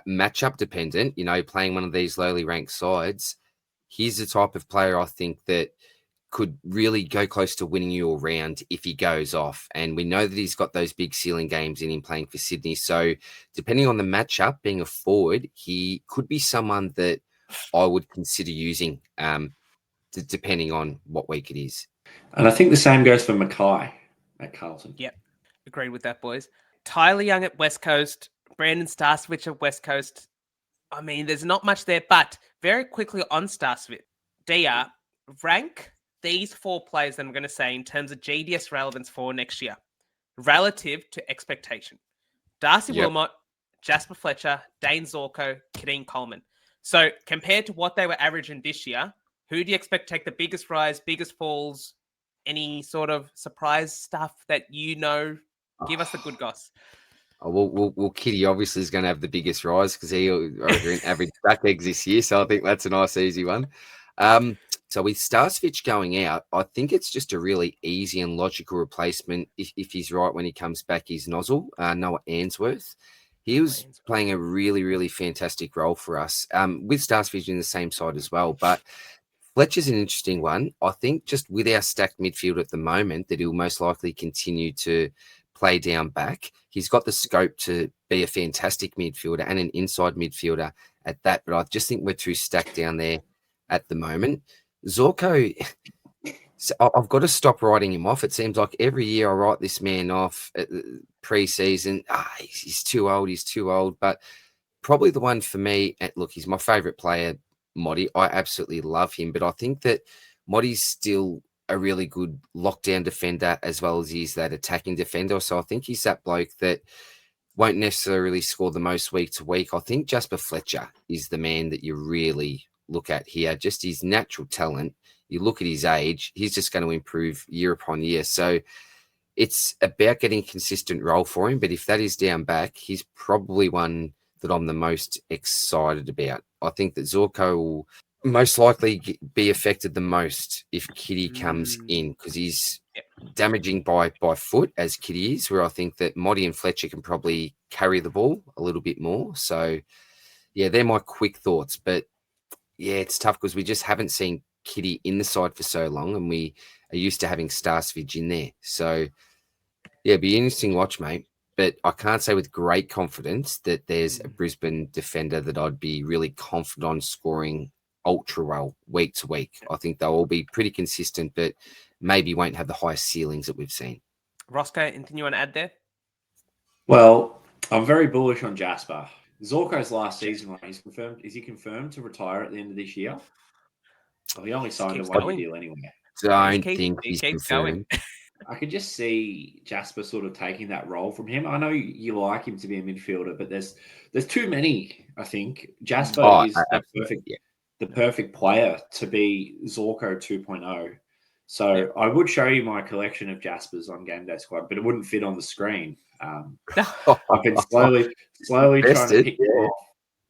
matchup dependent, playing one of these lowly ranked sides, he's the type of player I think that could really go close to winning you a round if he goes off. And we know that he's got those big ceiling games in him playing for Sydney. So depending on the matchup, being a forward, he could be someone that I would consider using depending on what week it is.
And I think the same goes for Mackay at Carlton.
Yep. Agreed with that, boys. Tyler Young at West Coast, Brandon Starswitch at West Coast. I mean, there's not much there, but very quickly on Starswitch, DR, rank these 4 players that I'm going to say in terms of GDS relevance for next year, relative to expectation. Darcy Wilmot, Jasper Fletcher, Dane Zorko, Kadeem Coleman. So compared to what they were averaging this year, who do you expect to take the biggest rise, biggest falls, any sort of surprise stuff that Give us the good goss.
Oh, well, Kitty obviously is going to have the biggest rise because he averaged back eggs this year. So I think that's a nice, easy one. So with Starswitch going out, I think it's just a really easy and logical replacement if he's right when he comes back. His nozzle, Noah Ainsworth. He was playing a really, really fantastic role for us with Starswitch in the same side as well. But Fletcher's an interesting one. I think just with our stacked midfield at the moment that he'll most likely continue to play down back. He's got the scope to be a fantastic midfielder and an inside midfielder at that. But I just think we're too stacked down there at the moment. Zorko, So I've got to stop writing him off. It seems like every year I write this man off at the pre-season. He's too old. He's too old. But probably the one for me, and look, he's my favourite player, Moddy. I absolutely love him. But I think that Moddy's still a really good lockdown defender as well as he's that attacking defender. So I think he's that bloke that won't necessarily score the most week to week. I think Jasper Fletcher is the man that you really look at here. Just his natural talent. You look at his age, he's just going to improve year upon year. So it's about getting a consistent role for him. But if that is down back, he's probably one that I'm the most excited about. I think that Zorko will most likely be affected the most if Kitty comes in because he's damaging by foot as Kitty is, where I think that Moddy and Fletcher can probably carry the ball a little bit more. So, yeah, they're my quick thoughts. But, yeah, it's tough because we just haven't seen Kitty in the side for so long and we are used to having Starsvig in there. So, yeah, it'd be an interesting watch, mate. But I can't say with great confidence that there's a Brisbane defender that I'd be really confident on scoring ultra well week to week. I think they'll all be pretty consistent, but maybe won't have the highest ceilings that we've seen.
Rossco, anything you want to add there?
Well, I'm very bullish on Jasper. Zorko's last season, he's confirmed. Is he confirmed to retire at the end of this year? Well, he only signed a one-year deal anyway.
Don't think he's confirmed.
I could just see Jasper sort of taking that role from him. I know you like him to be a midfielder, but there's too many. I think Jasper is the perfect player to be Zorko 2.0. So I would show you my collection of Jaspers on Game Day Squad, but it wouldn't fit on the screen. I've been slowly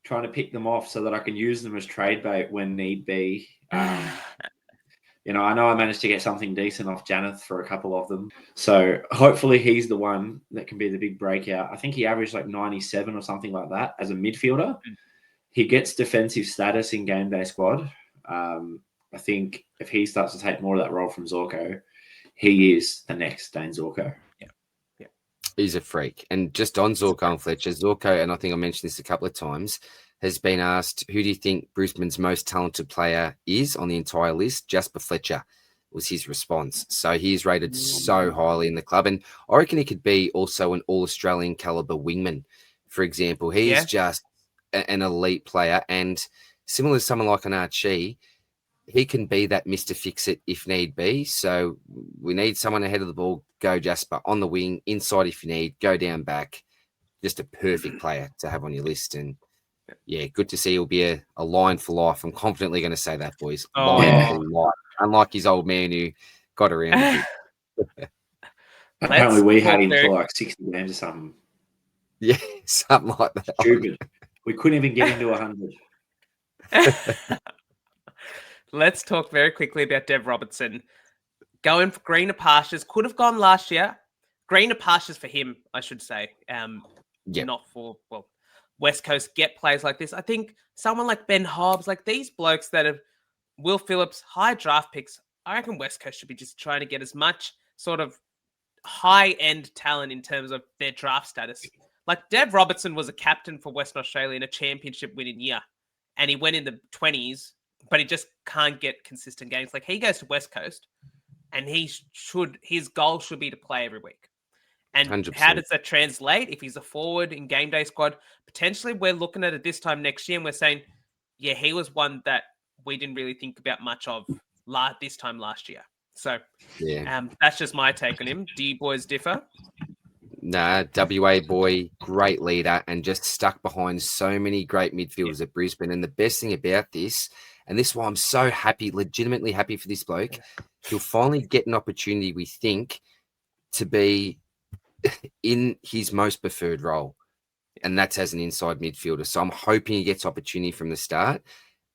trying to pick them off so that I can use them as trade bait when need be. I know I managed to get something decent off Janath for a couple of them. So hopefully he's the one that can be the big breakout. I think he averaged like 97 or something like that as a midfielder. He gets defensive status in Game Day Squad. I think if he starts to take more of that role from Zorko, he is the next Dane Zorko.
Yeah. He's a freak. And just on Zorko and Fletcher, Zorko, and I think I mentioned this a couple of times, has been asked, who do you think Brisbane's most talented player is on the entire list? Jasper Fletcher was his response. So he is rated so highly in the club. And I reckon he could be also an all-Australian caliber wingman, for example. He's just an elite player. And similar to someone like an Archie, he can be that Mr. Fix-It if need be. So we need someone ahead of the ball. Go Jasper. On the wing, inside if you need. Go down back. Just a perfect player to have on your list. And yeah, good to see he'll be a line for life. I'm confidently going to say that, boys. Line for life. Unlike his old man who got around a bit.
Apparently we had him for like 60 games or something.
Yeah, something like that.
Stupid. We couldn't even get him to 100.
Let's talk very quickly about Dev Robertson. Going for greener pastures. Could have gone last year. Greener pastures for him, I should say. Not for, West Coast get players like this. I think someone like Ben Hobbs, like these blokes that have Will Phillips, high draft picks, I reckon West Coast should be just trying to get as much sort of high-end talent in terms of their draft status. Like Dev Robertson was a captain for Western Australia in a championship winning year, and he went in the 20s, but he just can't get consistent games. Like he goes to West Coast, and his goal should be to play every week. And
100%.
How does that translate? If he's a forward in Game Day Squad, potentially we're looking at it this time next year and we're saying, yeah, he was one that we didn't really think about much of this time last year. So that's just my take on him. Do you boys differ?
Nah, WA boy, great leader and just stuck behind so many great midfielders at Brisbane. And the best thing about this, and this is why I'm so happy, legitimately happy for this bloke, he'll finally get an opportunity, we think, to be in his most preferred role, and that's as an inside midfielder. So I'm hoping he gets opportunity from the start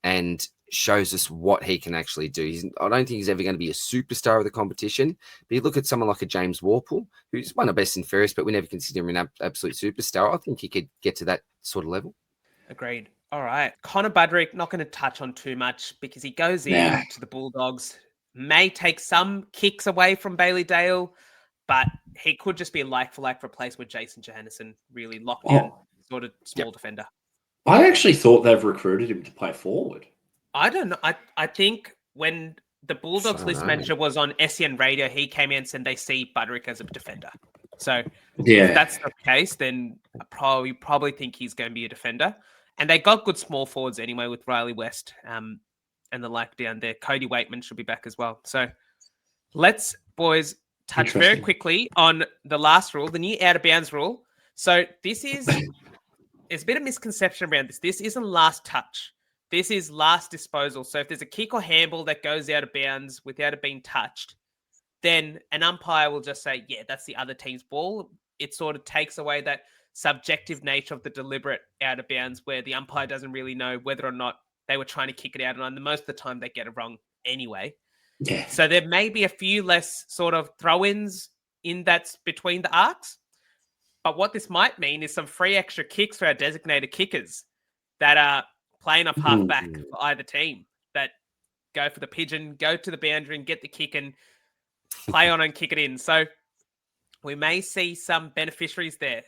and shows us what he can actually do. I don't think he's ever going to be a superstar of the competition, but you look at someone like a James Warple, who's one of best and fairest, but we never consider him an absolute superstar. I think he could get to that sort of level.
Agreed. All right. Connor Budrick, not going to touch on too much because he goes in to the Bulldogs, may take some kicks away from Bailey Dale, but he could just be a like-for-like replacement with Jason Johannisen, really locked in, sort of small defender.
I actually thought they've recruited him to play forward.
I don't know. I think when the Bulldogs list manager was on SEN radio. He came in and said they see Budrick as a defender. So if that's the case, then I probably think he's going to be a defender. And they got good small forwards anyway with Riley West and the like down there. Cody Waitman should be back as well. So let's, boys, touch very quickly on the last rule, the new out-of-bounds rule. So there's a bit of misconception around this. This isn't last touch. This is last disposal. So if there's a kick or handball that goes out of bounds without it being touched, then an umpire will just say, yeah, that's the other team's ball. It sort of takes away that subjective nature of the deliberate out of bounds where the umpire doesn't really know whether or not they were trying to kick it out. And most of the time they get it wrong anyway.
Yeah.
So there may be a few less sort of throw-ins in that's between the arcs. But what this might mean is some free extra kicks for our designated kickers that are playing off halfback for either team that go for the pigeon, go to the boundary and get the kick and play on and kick it in. So we may see some beneficiaries there.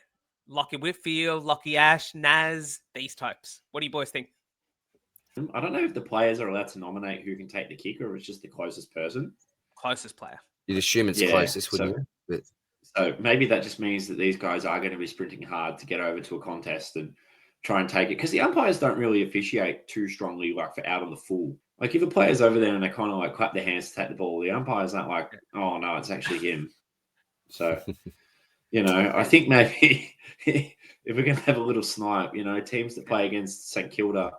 Lockie Whitfield, Lockie Ash, Naz, these types. What do you boys think?
I don't know if the players are allowed to nominate who can take the kick or it's just the closest person.
Closest player.
You'd assume it's closest, wouldn't you? But...
So maybe that just means that these guys are going to be sprinting hard to get over to a contest and try and take it. Because the umpires don't really officiate too strongly, like for out of the full. Like if a player's over there and they kind of like clap their hands to take the ball, the umpire's not like, oh no, it's actually him. So, I think maybe if we're going to have a little snipe, teams that play against St Kilda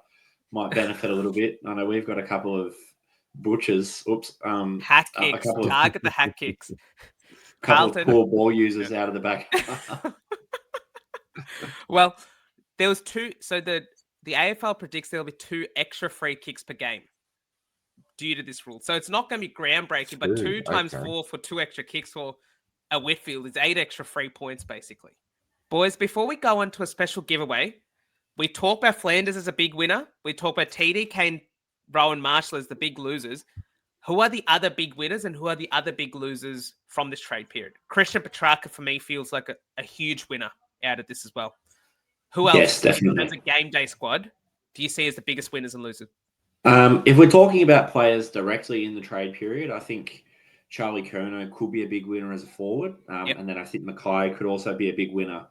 might benefit a little bit. I know we've got a couple of butchers.
Hack kicks. Target the hack kicks.
Couple of poor ball users out of the back.
Well, there was two. So the AFL predicts there'll be 2 extra free kicks per game due to this rule. So it's not going to be groundbreaking, but 2 times 4 for 2 extra kicks for a Whitfield is 8 extra free points, basically. Boys, before we go on to a special giveaway, we talk about Flanders as a big winner. We talk about TD, Kane, Rowan, Marshall as the big losers. Who are the other big winners and who are the other big losers from this trade period? Christian Petrarca, for me, feels like a huge winner out of this as well. Who else,
yes, definitely,
as a game day squad, do you see as the biggest winners and losers?
If we're talking about players directly in the trade period, I think Charlie Curnow could be a big winner as a forward. And then I think Mackay could also be a big winner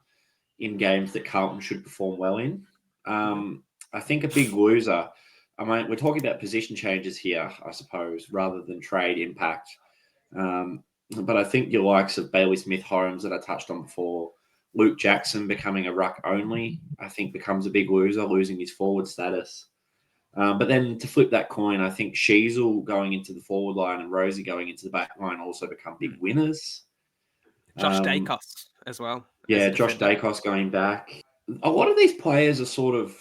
in games that Carlton should perform well in. I think a big loser, we're talking about position changes here, I suppose, rather than trade impact. But I think your likes of Bailey Smith-Holmes that I touched on before, Luke Jackson becoming a ruck only, I think becomes a big loser, losing his forward status. But then to flip that coin, I think Sheasel going into the forward line and Rosie going into the back line also become big winners.
Josh Dacos as well.
Yeah, Josh Dacos going back. A lot of these players are sort of,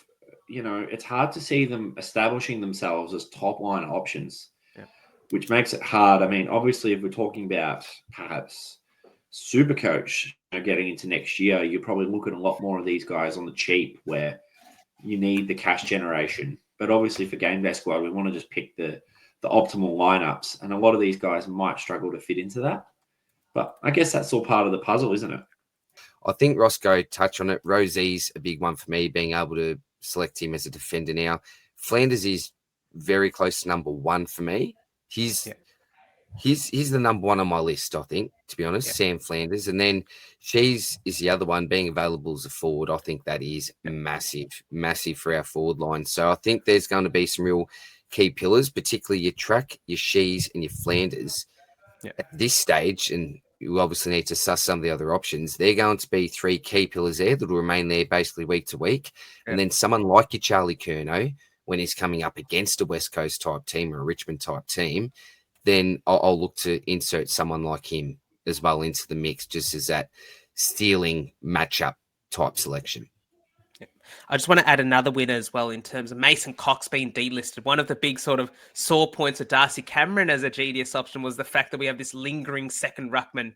it's hard to see them establishing themselves as top line options, which makes it hard. Obviously, if we're talking about perhaps Supercoach getting into next year, you're probably looking at a lot more of these guys on the cheap where you need the cash generation. But obviously for Game Day Squad, we want to just pick the optimal lineups. And a lot of these guys might struggle to fit into that. But I guess that's all part of the puzzle, isn't it?
I think Rossco touched on it. Rosie's a big one for me, being able to select him as a defender now. Flanders is very close to number 1 for me. He's the number 1 on my list, I think, to be honest, Sam Flanders. And then Shees is the other one, being available as a forward. I think that is massive for our forward line. So I think there's going to be some real key pillars, particularly your Track, your Shees, and your Flanders. At this stage, and you obviously need to suss some of the other options, they're going to be 3 key pillars there that will remain there basically week to week. And then someone like your Charlie Curnow, when he's coming up against a West Coast type team or a Richmond type team, then I'll look to insert someone like him as well into the mix, just as that stealing matchup type selection.
I just want to add another winner as well in terms of Mason Cox being delisted. One of the big sort of sore points of Darcy Cameron as a GDS option was the fact that we have this lingering second ruckman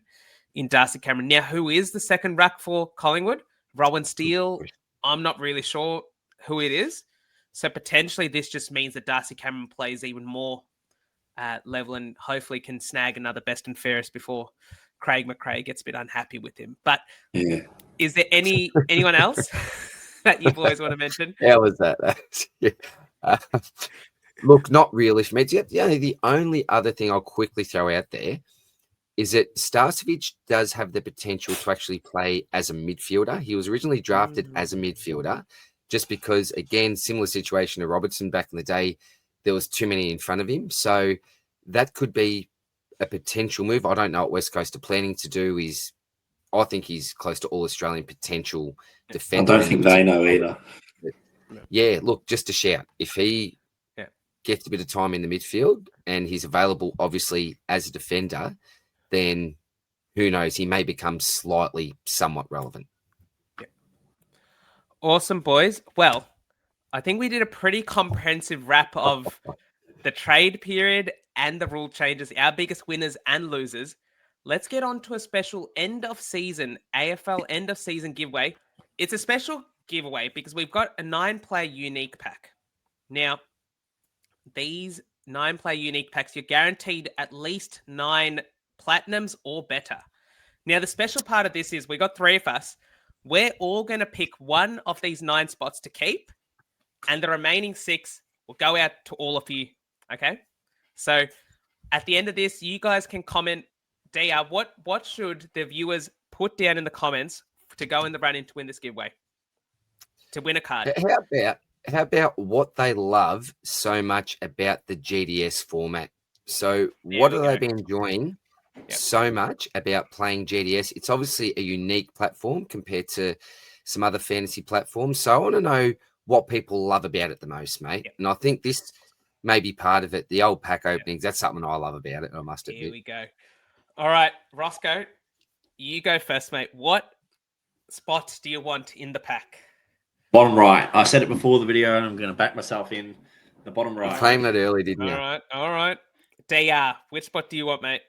in Darcy Cameron. Now, who is the second ruck for Collingwood? Rowan Steele? I'm not really sure who it is. So potentially this just means that Darcy Cameron plays even more level and hopefully can snag another best and fairest before Craig McRae gets a bit unhappy with him. But is there anyone else that you boys want to mention?
How was that? Look, not really for me. The only other thing I'll quickly throw out there is that Starcevic does have the potential to actually play as a midfielder. He was originally drafted as a midfielder just because, again, similar situation to Robertson back in the day, there was too many in front of him. So that could be a potential move. I don't know what West Coast are planning to do. I think he's close to all Australian potential defender.
I don't think they know either.
Yeah, look, just a shout. If he gets a bit of time in the midfield and he's available, obviously, as a defender, then who knows? He may become somewhat relevant.
Yeah. Awesome, boys. Well, I think we did a pretty comprehensive wrap of the trade period and the rule changes, our biggest winners and losers. Let's get on to a special end of season, AFL end of season giveaway. It's a special giveaway because we've got a 9-player unique pack. Now, these 9-player unique packs, you're guaranteed at least 9 platinums or better. Now, the special part of this is we got 3 of us. We're all going to pick one of these 9 spots to keep, and the remaining 6 will go out to all of you. Okay? So at the end of this, you guys can comment, DR, what should the viewers put down in the comments to go in the run-in to win this giveaway? To win a card.
How about what they love so much about the GDS format? So what have they been enjoying so much about playing GDS? It's obviously a unique platform compared to some other fantasy platforms. So I want to know what people love about it the most, mate. And I think this may be part of it. The old pack openings, that's something I love about it, I must admit.
Here we go. All right, Rossco, you go first, mate. What spots do you want in the pack?
Bottom right. I said it before the video, and I'm going to back myself in the bottom right.
You claimed that early, didn't you?
All right. DR, which spot do you want, mate?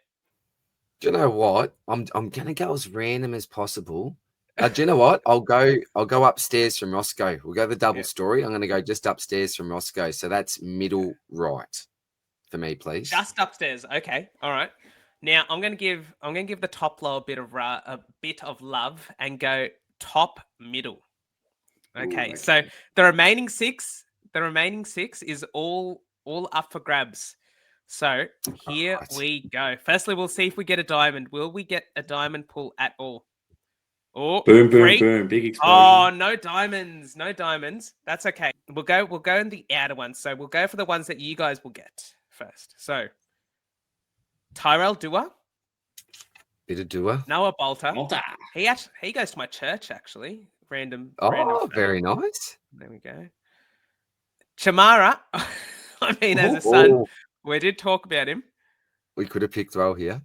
Do you know what? I'm going to go as random as possible. Do you know what? I'll go upstairs from Rossco. We'll go the double story. I'm going to go just upstairs from Rossco. So that's middle right for me, please.
Just upstairs. Okay. All right. Now I'm going to give the top low a bit of love and go top middle. Okay. So the remaining six is all up for grabs. So here we go. Firstly, we'll see if we get a diamond. Will we get a diamond pull at all? Oh,
boom, boom. Big explosion.
Oh, no diamonds. That's okay. We'll go in the outer ones. So we'll go for the ones that you guys will get first. So Tyrell Dua.
Bit of Dua.
Noah Bolter. He goes to my church, actually. Random.
Very nice.
There we go. Chamara. I mean, as a son, we did talk about him.
We could have picked well here.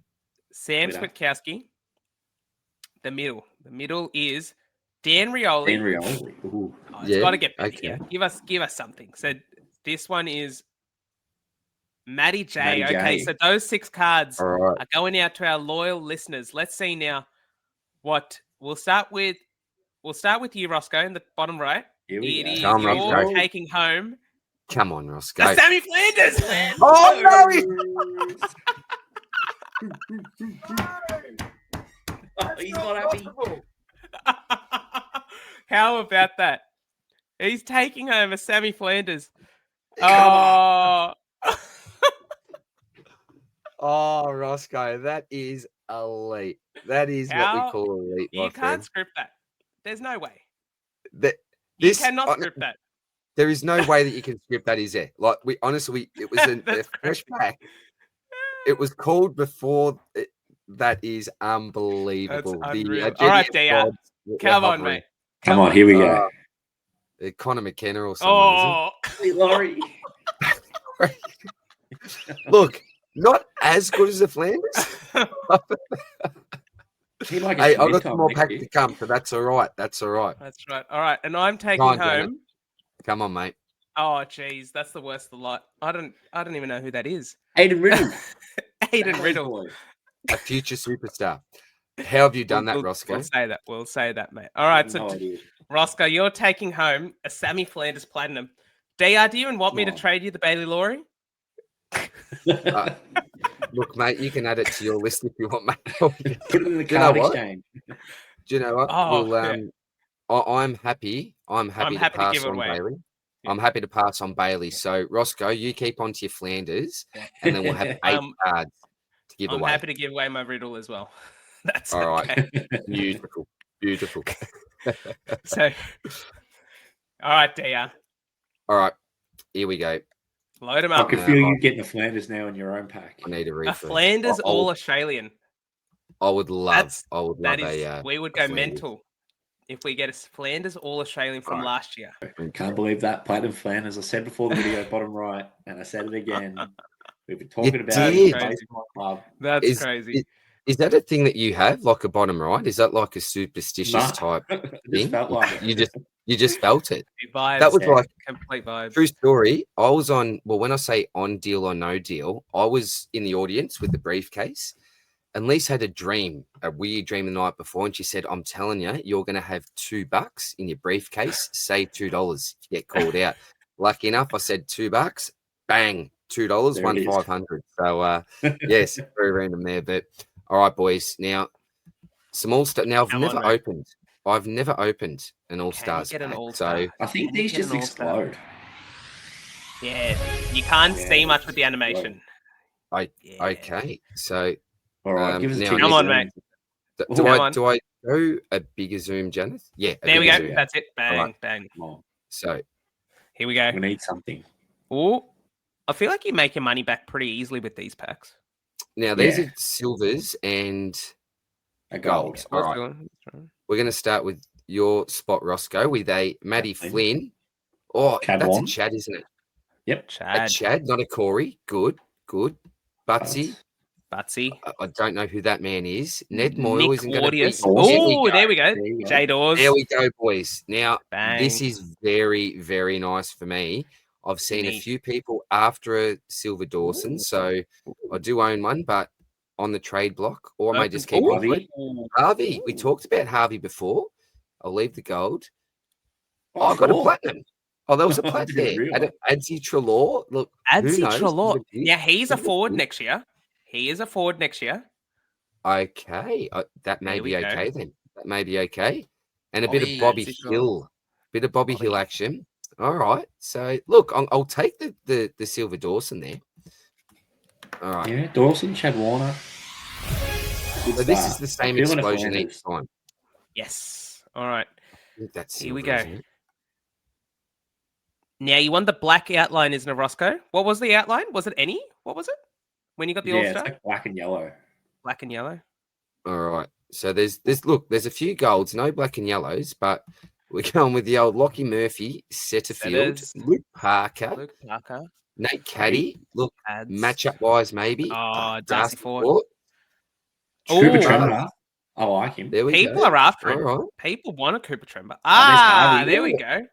Sam Switkowski. The middle is Dan Rioli. It's got to get better here. Give us something. So this one is Matty J. Okay, so those 6 cards are going out to our loyal listeners. Let's see now what we'll start with. We'll start with you, Rossco, in the bottom right. It is you're taking home.
Come on, Rossco.
Sammy Flanders.
Oh
no! He's not happy.
How about that? He's taking home a Sammy Flanders. Oh,
Rossco, that is elite. That is what we call elite.
You can't script that. There's no way.
You
cannot script that.
There is no way that you can script that, is there? Like, it was a fresh pack. It was called before. That is unbelievable.
All right, DR. Come on, mate.
Come on, here we go.
Conor McKenna or someone.
Laurie.
Look, not as good as the Flanders. Hey, I've got some more pack to come, so that's all right. That's right.
All right, and I'm taking home.
Janet. Come on, mate.
Oh, geez, that's the worst of the lot. I don't even know who that is.
Aiden Riddle.
Aiden Riddle.
A future superstar. How have you done that, Rossco?
We'll say that, mate. All right, so Rossco, you're taking home a Sammy Flanders Platinum. DR, do you want me to trade you the Bailey Laurie?
Look, mate, you can add it to your list if you want, mate.
Put it in the card exchange.
Do you know what? I'm happy. I'm happy to
give it away.
Bailey. I'm happy to pass on Bailey. So, Rossco, you keep on to your Flanders, and then we'll have 8 cards to give
I'm
away.
happy to give away my riddle as well. That's
all
okay.
Right. Beautiful.
So, all right, Dia.
All right, here we go.
Load them up.
I can feel you getting a Flanders now in your own pack.
I need a refresh.
A Flanders all Australian.
I would love
we would go mental if we get a Flanders all Australian from last year.
Can't believe that. Platinum Flanders. I said before the video, bottom right, and I said it again. We've been talking about it. Club.
That's crazy.
Is that a thing that you have, like a bottom right? Is that like a superstitious type thing?
Felt like it.
You just felt it.
Vibes,
that was like
complete vibes.
True story. I was on. Well, when I say on deal or no deal, I was in the audience with the briefcase. And Lise had a weird dream the night before, and she said, "I'm telling you, you're going to have $2 in your briefcase. Save $2 if you get called out." Lucky enough, I said $2. Bang, $2, won 500. So yes, very random there. But all right, boys. Now some all-star. Now I've never opened an all-stars pack. So
I think these just explode.
Yeah, you can't see much with the animation.
Okay, so.
All right, give us
now, come on, mate.
Do I go a bigger zoom, Janath? Yeah.
There we go.
Zoom.
That's it. Bang, bang.
So
here we go.
We need something.
Oh, I feel like you make your money back pretty easily with these packs.
Now, these are silvers and
a gold.
All right. We're going to start with your spot, Rossco, with a Maddie Flynn. Oh, that's a Chad, isn't it?
Yep.
A Chad, not a Corey. Good. Butsy. I don't know who that man is. Ned Moyle isn't going to be.
Oh, there we go. J Dawes.
There we go, boys. Now, this is very, very nice for me. I've seen a few people after a silver Dawson, so I do own one, but on the trade block, or I may just keep it. Harvey. We talked about Harvey before. I'll leave the gold. Oh, I got a platinum. Oh, there was a plat there. Adzi Trelaw. Look,
Adzi Trelaw. Yeah, he's a forward next year. He is a forward next year.
Okay. That may be okay then. That may be okay. And a bit of Bobby Hill. Bit of Bobby Hill action. All right. So, look, I'll take the silver Dawson there. All right.
Yeah, Dawson, Chad Warner.
So this is the same explosion each time.
Yes. All right.
That's
here we go. Now, you want the black outline, isn't it, Rossco? What was the outline? Was it any? What was it? When you got the All-Star?
It's like black and yellow.
Black and yellow.
All right. So there's a few golds, no black and yellows, but we're going with the old Lockie Murphy, Setterfield, Luke Parker, Nate Caddy. Look, matchup wise, maybe.
Oh, Darcy Ford.
Cooper Trember. I like him.
People are after him. Right. People want a Cooper Trember. There we go.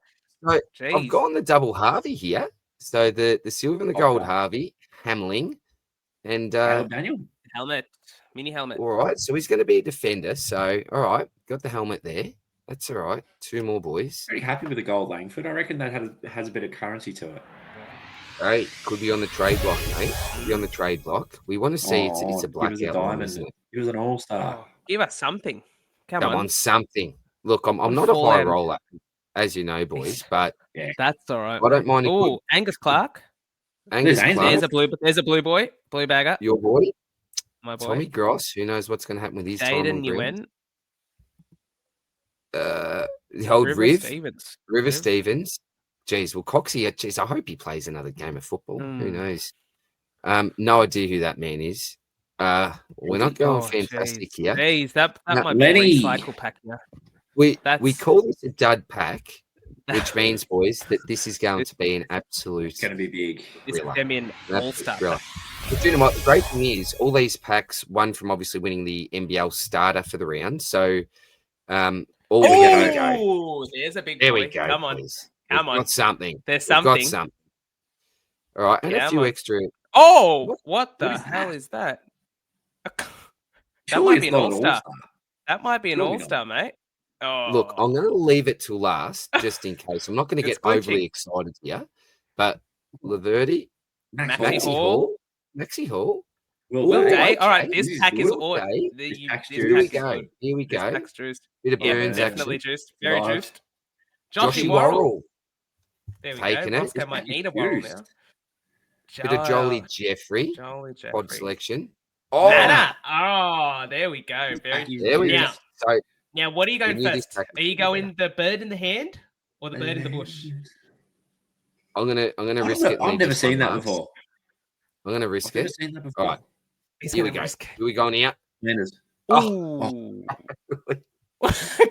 So I've gone the double Harvey here. So the silver and the gold Harvey, Hamling. And
Daniel
mini helmet.
All right, so he's going to be a defender. So all right, got the helmet there. That's all right. 2 more boys.
Very happy with the gold Langford. I reckon that has a bit of currency to it.
Hey, could be on the trade block, mate. Could be on the trade block. We want to see it's a black outline, isn't it?
He was an all-star.
Give us something. Come
on, something. Look, I'm not a high roller, as you know, boys, but
that's all right.
I don't mind.
Oh, Angus Clark. There's a blue boy, blue bagger.
Your boy,
my boy,
Tommy Gross. Who knows what's going to happen with his
time
on
ground?
The old River Stevens. Geez, well, Coxie. Geez, I hope he plays another game of football. Who knows? No idea who that man is. We're not going fantastic here.
Jeez, that might be a recycle pack here.
We call this a dud pack. Which means, boys, that this is going to be an absolute.
It's going to be big.
This is going to be an all-star pack.
But you know what? The great thing is, all these packs, one from obviously winning the NBL starter for the round. So,
there's a big.
There
boy.
we go.
Come on,
boys.
come on.
Got something.
There's something.
Got something. All right, and a few extra.
Oh, what the hell is that? That might be an all-star. That might be an all-star, mate. Oh.
Look, I'm going to leave it till last, just in case. I'm not going to get overly excited here. But Laverty, Maxi Hall.
Will Day. All right, this pack is all.
Here we go. Bit of Burns
definitely
action.
juiced. Very juiced.
Joshy Worrell.
There we
Taking
go.
it.
Rossco might need a while now.
Bit of Jolie Jeffrey. Pod selection.
Oh, Manna. Oh, there we go.
There we go. So,
now, what are you going first? Are you going the bird in the hand or the bird in the bush?
I'm gonna risk it.
I've never seen that before.
I'm gonna risk it.
Seen that before.
All right. Here we go. Here we going out.
Oh.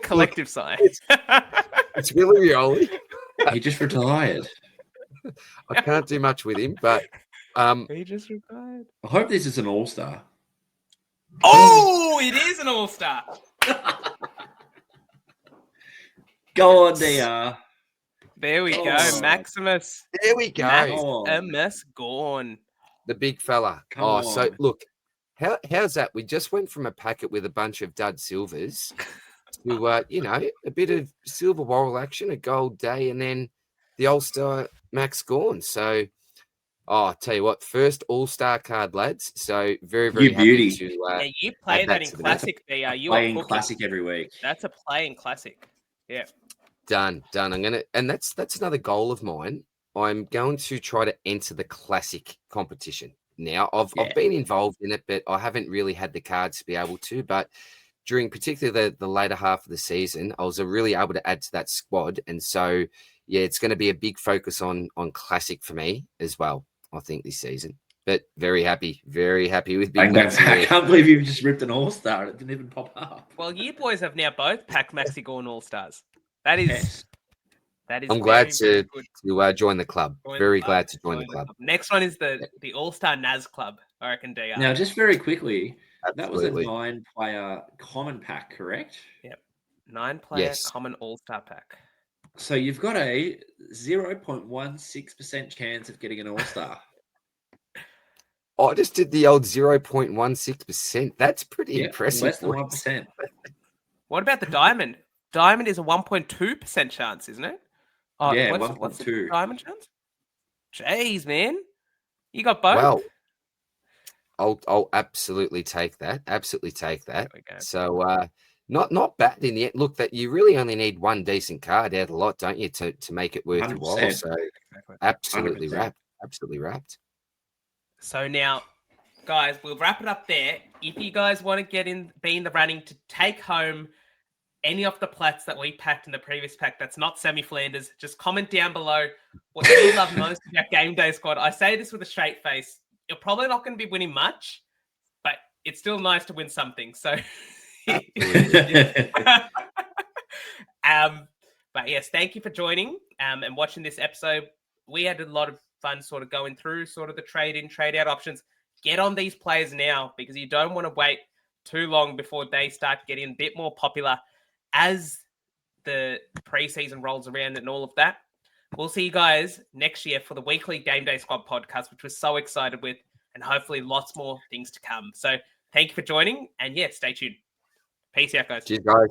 Collective sigh.
It's Willie Rioli.
He just retired.
I can't do much with him, but
he just retired.
I hope this is an all-star.
Oh, it is an all-star.
Go on, DR.
There we go, Maximus.
There we go.
Maximus Gorn.
The big fella.
Come on.
So look, how's that? We just went from a packet with a bunch of dud silvers to a bit of silver Worrell action, a gold day, and then the all-star Max Gorn. So I'll tell you what, first all-star card, lads. So very, very happy to
you play that in Classic, DR. You
play in Classic every week.
That's a play in Classic. Yeah.
Done. And that's another goal of mine. I'm going to try to enter the Classic competition. Now, I've been involved in it, but I haven't really had the cards to be able to. But during particularly the later half of the season, I was really able to add to that squad. And so, yeah, it's going to be a big focus on Classic for me as well, I think, this season. But very happy with Big Max.
I can't believe you just ripped an all-star. It didn't even pop up.
Well, you boys have now both packed Maxi Gorn all-stars. That is.
I'm glad to join the club. Glad to join the club.
Next one is the All-Star Naz Club, I reckon, DR.
Now, just very quickly,
Absolutely.
that was a 9-player common pack, correct?
Yep. 9-player common all-star pack.
So you've got a 0.16% chance of getting an all-star.
I just did the old 0.16%. That's pretty impressive.
Less than 1%.
What about the diamond? Diamond is a 1.2% chance, isn't it? Oh,
yeah,
what's the diamond chance? Jeez, man. You got both?
Well, I'll absolutely take that. So not bad in the end. Look, that you really only need one decent card out of the lot, don't you, to make it worth your while. So absolutely 100%. wrapped.
So now, guys, we'll wrap it up there. If you guys want to be in the running to take home any of the plats that we packed in the previous pack that's not Sammy Flanders, just comment down below what you love most about Game Day Squad. I say this with a straight face. You're probably not going to be winning much, but it's still nice to win something. So, but yes, thank you for joining and watching this episode. We had a lot of fun sort of going through sort of the trade in, trade out options. Get on these players now because you don't want to wait too long before they start getting a bit more popular as the preseason rolls around and all of that. We'll see you guys next year for the weekly Game Day Squad podcast, which we're so excited with, and hopefully lots more things to come. So thank you for joining, and stay tuned. Peace out, guys.
Cheers, guys.